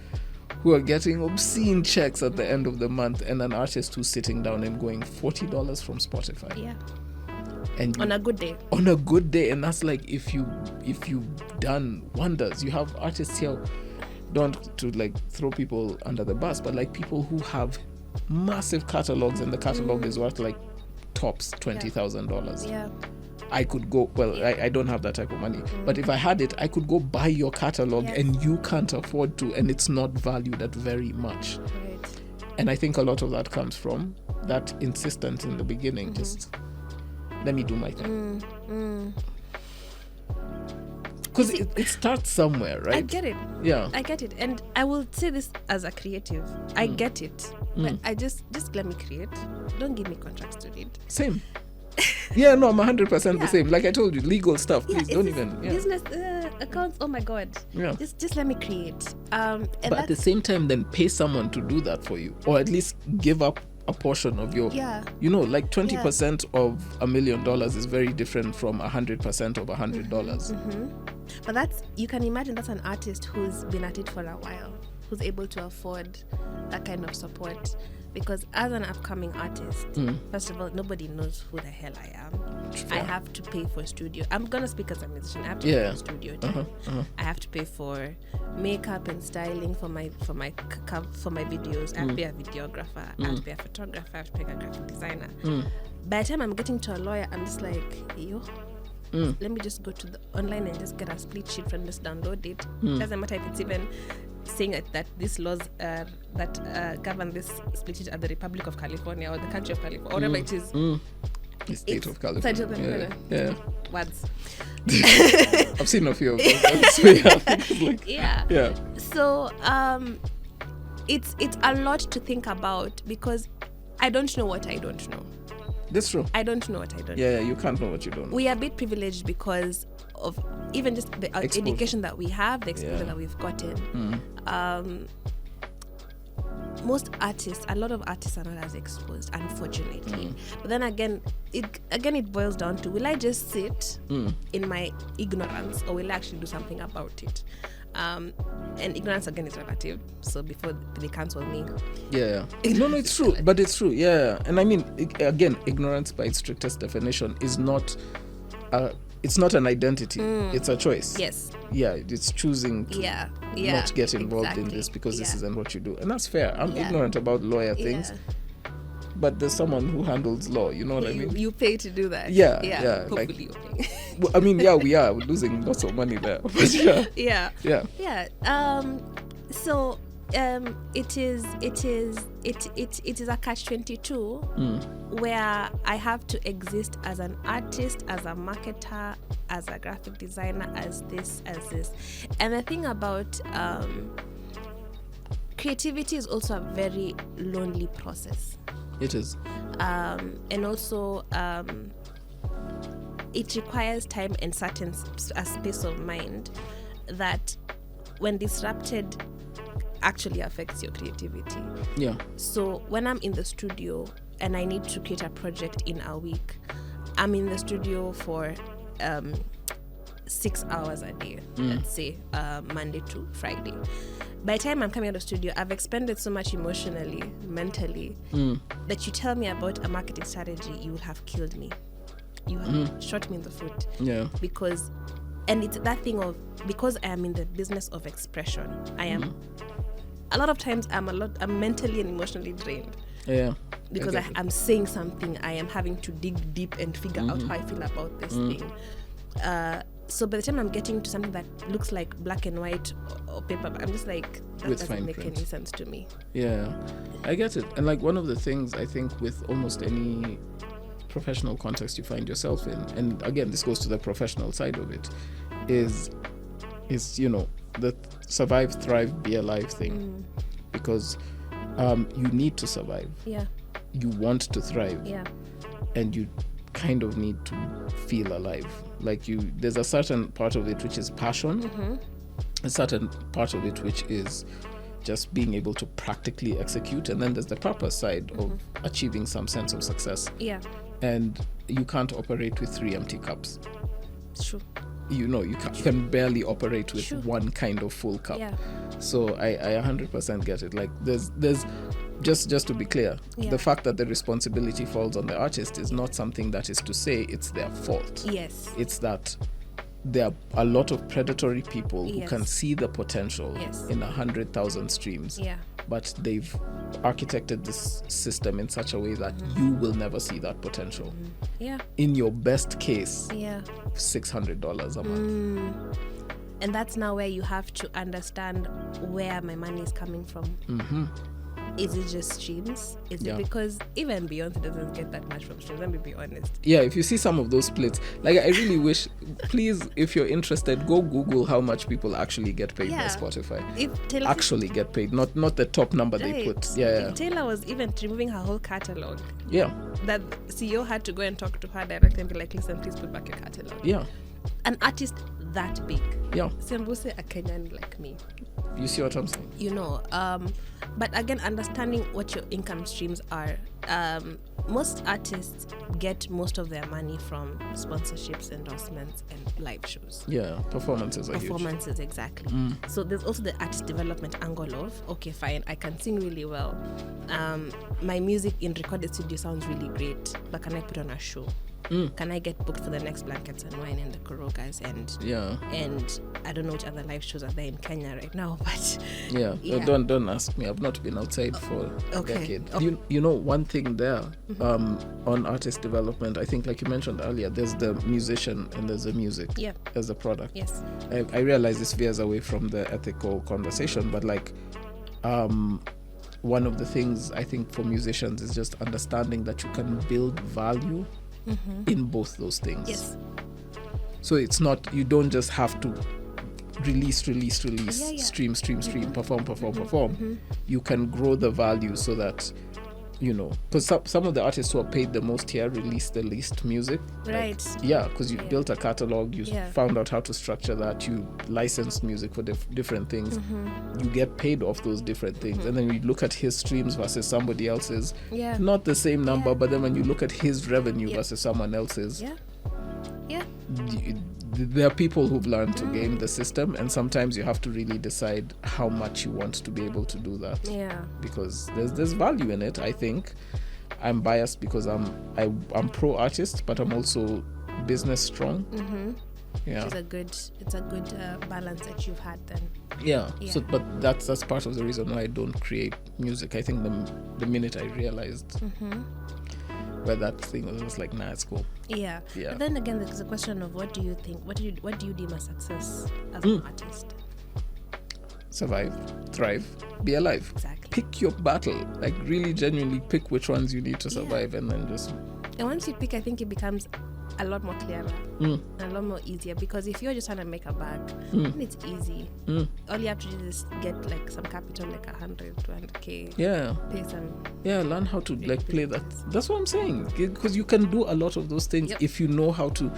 who are getting obscene checks at the end of the month, and an artist who's sitting down and going $40 from Spotify. Yeah. And On a good day. On a good day. And that's like if you've done wonders. You have artists here, don't to like throw people under the bus, but like people who have massive catalogs, and the catalog is worth like tops $20,000. Yeah. I could go, I don't have that type of money, but if I had it, I could go buy your catalog, and you can't afford to, and it's not valued at very much. Right. And I think a lot of that comes from that insistence in the beginning, just let me do my thing. Because it starts somewhere, right? I get it. Yeah. I get it. And I will say this as a creative. I get it. But I just let me create. Don't give me contracts to read. Same. Yeah, no, I'm 100% the same. Like I told you, legal stuff, please don't even. Yeah. Business accounts, oh my God. Yeah. Just let me create. And but at the same time, then pay someone to do that for you, or at least give up a portion of your, like 20% of $1 million is very different from 100% of $100. But that's, you can imagine that's an artist who's been at it for a while, who's able to afford that kind of support. Because as an upcoming artist, first of all, nobody knows who the hell I am. I have to pay for studio. I'm gonna speak as a musician. I have to pay for studio time. I have to pay for makeup and styling for my videos. I have to pay a videographer. I have to pay a photographer. I have to pay a graphic designer. By the time I'm getting to a lawyer, I'm just like, let me just go to the online and just get a split sheet and just download it. Doesn't matter if it's even saying that these laws that govern this split sheet at the Republic of California or the country of California, or whatever it is. The state of California. Yeah. Words. I've seen a few of them. Yeah. So it's a lot to think about, because I don't know what I don't know. That's true. I don't know what I don't know. Yeah, you can't know what you don't know. We are a bit privileged because of even just the education that we have, the exposure that we've gotten. Most artists, a lot of artists are not as exposed, unfortunately. But then again, it boils down to, will I just sit in my ignorance, or will I actually do something about it? And ignorance again is relative, so before they cancel me. No, it's true, but it's true. And I mean, again, ignorance by its strictest definition is not it's not an identity, it's a choice. It's choosing to not get involved in this because this isn't what you do, and that's fair. I'm ignorant about lawyer things, but there's someone who handles law, you know what I mean? You pay to do that. Hopefully like, you're paying. Well, I mean, we are losing lots of money there, but so it is a catch-22 where I have to exist as an artist, as a marketer, as a graphic designer, as this. And the thing about creativity is also a very lonely process. It is. And also it requires time and certain a space of mind that, when disrupted, actually affects your creativity. So when I'm in the studio and I need to create a project in a week, I'm in the studio for 6 hours a day, let's say Monday to Friday. By the time I'm coming out of the studio, I've expended so much emotionally, mentally, that you tell me about a marketing strategy, you would have killed me. You have shot me in the foot. Because, and it's that thing of, because I am in the business of expression, I am, a lot of times I'm mentally and emotionally drained. Because I'm saying something, I am having to dig deep and figure out how I feel about this thing. So by the time I'm getting to something that looks like black and white or paper, I'm just like, that doesn't make any sense to me. I get it. And like, one of the things I think with almost any professional context you find yourself in, and again, this goes to the professional side of it, is the survive, thrive, be alive thing. Because you need to survive. You want to thrive. And you kind of need to feel alive. Like, there's a certain part of it which is passion, a certain part of it which is just being able to practically execute, and then there's the purpose side of achieving some sense of success. and you can't operate with 3 empty cups. It's true. You can barely operate with True. one kind of full cup. Yeah. So I 100% get it. Like there's just to be clear, Yeah. the fact that the responsibility falls on the artist is not something that is to say it's their fault. Yes. It's that there are a lot of predatory people who Yes. can see the potential Yes. in 100,000 streams, Yeah. but they've architected this system in such a way that you will never see that potential. Yeah. In your best case, Yeah. $600 a month. And that's now where you have to understand where my money is coming from. Is it just streams? Is Yeah. it because even Beyonce doesn't get that much from streams? Let me be honest. Yeah, if you see some of those splits, like I really wish, please, if you're interested, go Google how much people actually get paid by Yeah. Spotify. If Taylor Actually get paid, not the top number they Right. put. Yeah, If Taylor was even removing her whole catalog, yeah, that CEO had to go and talk to her directly and be like, listen, please put back your catalog. yeah, An artist that big, yeah. Sembuse a Kenyan like me, You see what I'm saying? but again, understanding what your income streams are. Most artists get most of their money from sponsorships, endorsements, and live shows. Yeah, performances are huge. Performances, exactly. So there's also the artist development angle of, okay, fine, I can sing really well. My music in recorded studio sounds really great, but can I put on a show? Can I get booked for the next Blankets and Wine and the Korogas and I don't know which other live shows are there in Kenya right now, but yeah. Yeah. Don't ask me. I've not been outside for a decade. You know one thing there on artist development, I think, like you mentioned earlier, there's the musician and there's the music. Yeah. As a product. Yes. I realize this veers away from the ethical conversation, but like one of the things I think for musicians is just understanding that you can build value in both those things. Yes. So it's not, you don't just have to release, Yeah. stream, perform. You can grow the value so that, because some of the artists who are paid the most here release the least music. Right. Because you built a catalog, you Yeah. found out how to structure that, you licensed music for different things, you get paid off those different things, and then you look at his streams versus somebody else's, Yeah. not the same number, Yeah. but then when you look at his revenue Yeah. versus someone else's, Yeah. Yeah. there are people who've learned to game the system, and sometimes you have to really decide how much you want to be able to do that. Yeah. Because there's value in it. I think I'm biased because I'm pro artist, but I'm also business strong. Yeah. It's a good balance that you've had then. Yeah. Yeah. So, but that's part of the reason why I don't create music. I think the minute I realized where that thing was, I was like, nah, it's cool. Yeah. Yeah. But then again, there's a question of what do you think? What do you deem a success as an artist? Survive, thrive, be alive. Exactly. Pick your battle. Like really genuinely pick which ones you need to survive, and then just And once you pick, I think it becomes a lot more clearer and a lot more easier, because if you're just trying to make a bag, then it's easy. All you have to do is get like some capital, like 100, 200k. yeah. Pay some. Yeah, learn how to like play that. That's what I'm saying. Because you can do a lot of those things if you know how to.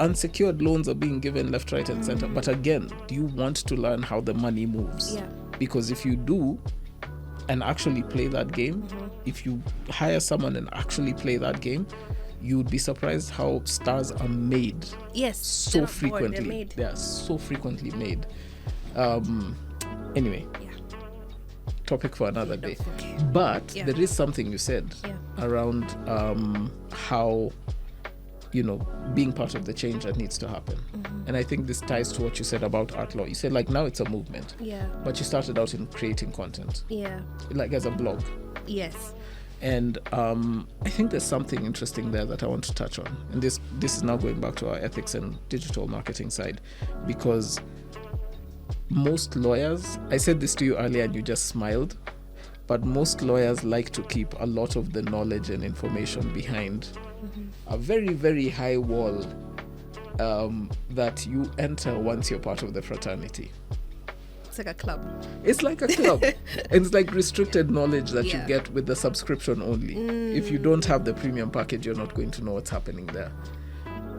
Unsecured loans are being given left, right, and center. But again, do you want to learn how the money moves? Yeah. Because if you do, and actually play that game, if you hire someone and actually play that game, you'd be surprised how stars are made. Yes. So they're not bored, frequently. they're made. They are so frequently made. Anyway. Yeah. Topic for another day. Okay. But Yeah. there is something you said around how, being part of the change that needs to happen. And I think this ties to what you said about art law. You said like now it's a movement. Yeah. But you started out in creating content, Yeah. like as a blog. Yes. And I think there's something interesting there that I want to touch on. And this is now going back to our ethics and digital marketing side, because most lawyers, I said this to you earlier and you just smiled, but most lawyers like to keep a lot of the knowledge and information behind a very, very high wall that you enter once you're part of the fraternity. It's like a club. It's like a club. And it's like restricted knowledge that you Yeah. get with the subscription only. If you don't have the premium package, you're not going to know what's happening there.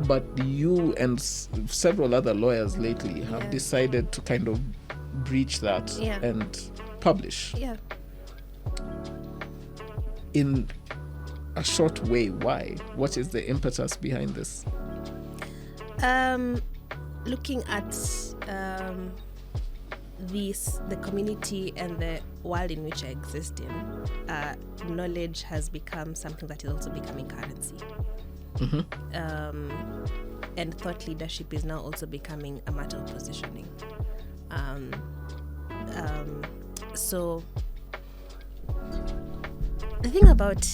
But you and several other lawyers lately have decided to kind of breach that and publish. Yeah. a short way, why? What is the impetus behind this? Looking at the community and the world in which I exist in, knowledge has become something that is also becoming currency. And thought leadership is now also becoming a matter of positioning. So the thing about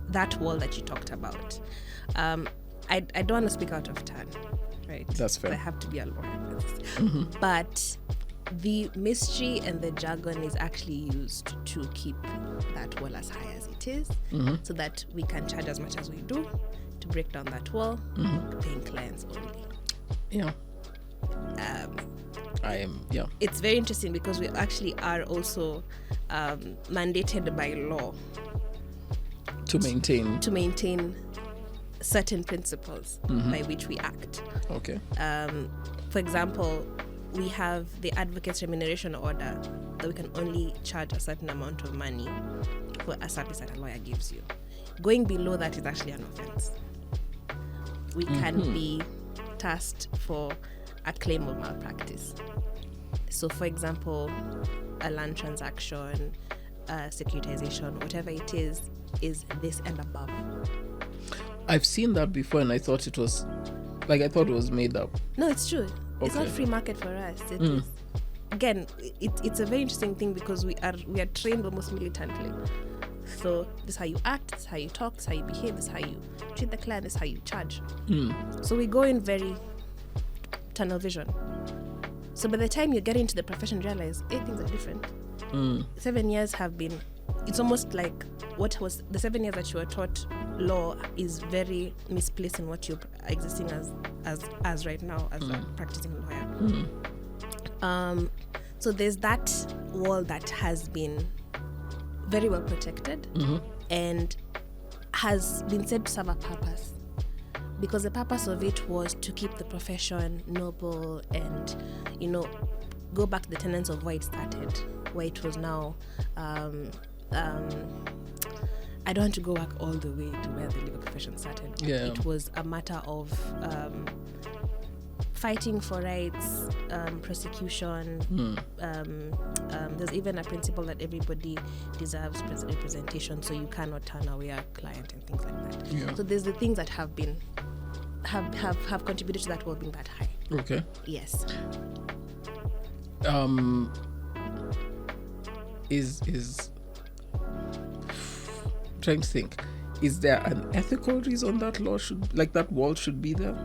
that wall that you talked about, I don't want to speak out of turn, right? That's fair. I have to be a lawyer. But the mystery and the jargon is actually used to keep that wall as high as it is, so that we can charge as much as we do to break down that wall, paying clients only. Yeah. It's very interesting because we actually are also mandated by law to maintain certain principles by which we act. Okay. For example, we have the advocate's remuneration order that we can only charge a certain amount of money for a service that a lawyer gives you. Going below that is actually an offense. We can be tasked for a claim of malpractice. So, for example, a land transaction, securitization, whatever it is this and above. I've seen that before, and I thought it was made up. No, it's true. Okay. It's not free market for us. It is. Again, it's a very interesting thing because we are trained almost militantly. So this is how you act, this is how you talk, this is how you behave, this is how you treat the client, this is how you charge. So we go in very tunnel vision. So by the time you get into the profession, you realize, things are different. 7 years have been, it's almost like what was the 7 years that you were taught law is very misplaced in what you're existing as right now as a practicing lawyer. So there's that wall that has been very well protected and has been said to serve a purpose, because the purpose of it was to keep the profession noble and, go back to the tenets of why it started, where it was now. I don't want to go back all the way to where the legal profession started. Yeah. It was a matter of fighting for rights, prosecution. There's even a principle that everybody deserves representation, so you cannot turn away a client and things like that. Yeah. So there's the things that have been have contributed to that wall being that high. Okay. Yes. Is trying to think, is there an ethical reason that that wall should be there?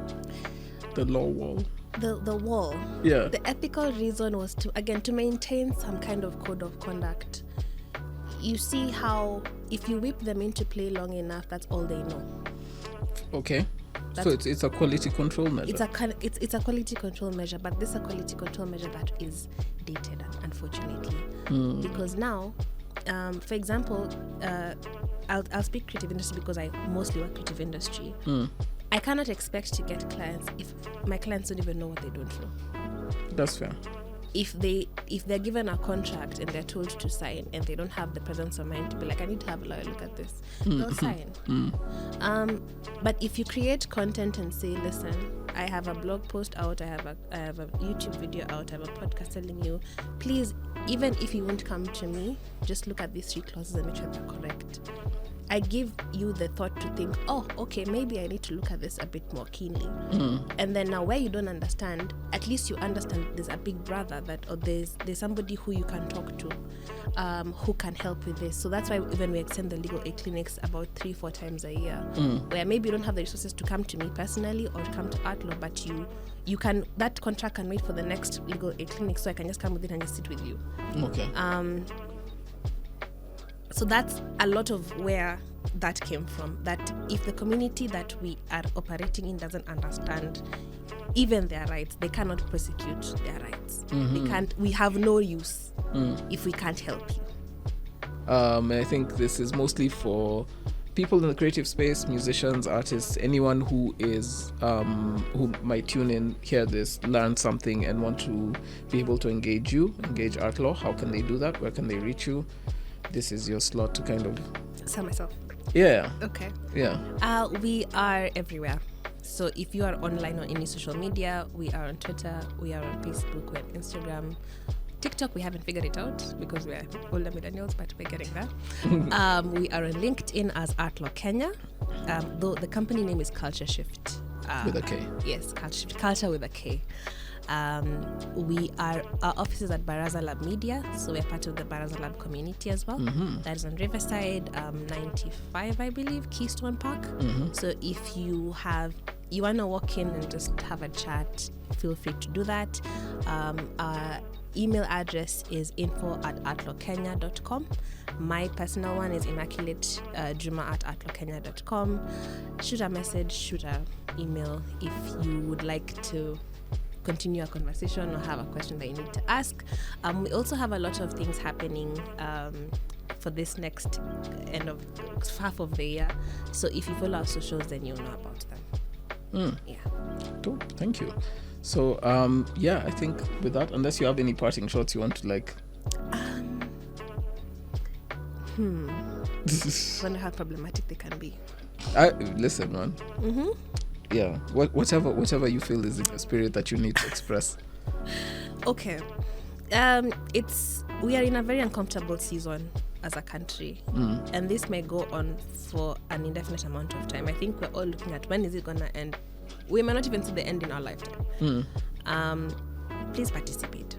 The law wall. The wall. Yeah. The ethical reason was to maintain some kind of code of conduct. You see how if you whip them into play long enough, that's all they know. Okay. So it's a quality control measure. It's a quality control measure, but this is a quality control measure that is dated, unfortunately, because now, for example, I'll speak creative industry because I mostly work creative industry. I cannot expect to get clients if my clients don't even know what they don't know. That's fair. If they're given a contract and they're told to sign and they don't have the presence of mind to be like, I need to have a lawyer look at this, they'll sign. But if you create content and say, listen, I have a blog post out, I have a YouTube video out, I have a podcast telling you, please, even if you won't come to me, just look at these 3 clauses and make sure they're correct. I give you the thought to think, oh, okay, maybe I need to look at this a bit more keenly. And then now where you don't understand, at least you understand there's a big brother or there's somebody who you can talk to, who can help with this. So that's why even we extend the legal aid clinics about 3-4 times a year, where maybe you don't have the resources to come to me personally or to come to Art Law, but you can, that contract can wait for the next legal aid clinic, so I can just come with it and just sit with you. Okay. So that's a lot of where that came from, that if the community that we are operating in doesn't understand even their rights, they cannot prosecute their rights. We have no use if we can't help you. I think this is mostly for people in the creative space, musicians, artists, anyone who is who might tune in, hear this, learn something and want to be able to engage Art Law. How can they do that? Where can they reach you? This is your slot to kind of sell myself. Yeah. Okay. Yeah. We are everywhere. So if you are online on any social media, we are on Twitter, we are on Facebook, we're on Instagram. TikTok, we haven't figured it out because we're older millennials, but we're getting there. We are on LinkedIn as Artlaw Kenya, though the company name is Culture Shift. With a K. Yes, Culture Shift. Culture with a K. Our office is at Baraza Lab Media, so we're part of the Baraza Lab community as well. That is on Riverside, 95, I believe, Keystone Park. So if you want to walk in and just have a chat, feel free to do that. Our email address is info@artlawkenya.com. My personal one is Immaculate, Juma@artlawkenya.com. Shoot a message, shoot an email if you would like to continue a conversation or have a question that you need to ask. We also have a lot of things happening for this next half of the year. So if you follow our socials, then you'll know about them. Yeah. Cool. Thank you. So, I think with that, unless you have any parting shots you want to Wonder how problematic they can be. Listen, man. Yeah. Whatever you feel is in the spirit that you need to express. Okay. We are in a very uncomfortable season as a country, and this may go on for an indefinite amount of time. I think we're all looking at when is it gonna end. We may not even see the end in our lifetime. Please participate.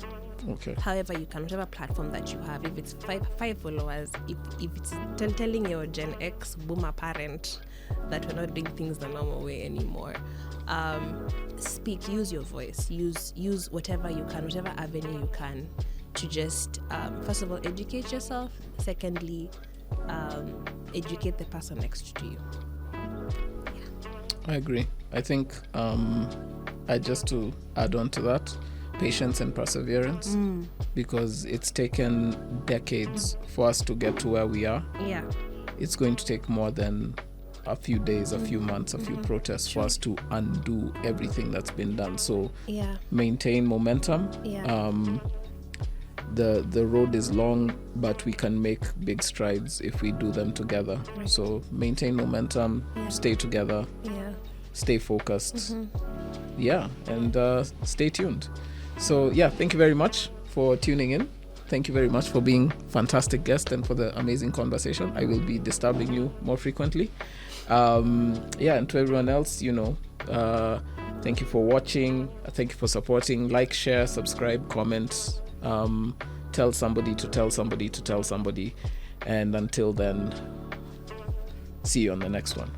Okay. However you can, whatever platform that you have, if it's five followers, if it's telling your Gen X boomer parent that we're not doing things the normal way anymore, speak, use your voice, use whatever you can, whatever avenue you can to just first of all educate yourself, secondly educate the person next to you. I agree. I think just to add on to that, patience and perseverance, because it's taken decades for us to get to where we are. Yeah. It's going to take more than a few days, a few months, a few protests for us to undo everything that's been done. So maintain momentum. The road is long, but we can make big strides if we do them together. Right. So maintain momentum, stay together, stay focused, and stay tuned. So thank you very much for tuning in. Thank you very much for being fantastic guest and for the amazing conversation. I will be disturbing you more frequently. And to everyone else, thank you for watching. Thank you for supporting. Like, share, subscribe, comment. Tell somebody to tell somebody to tell somebody. And until then, see you on the next one.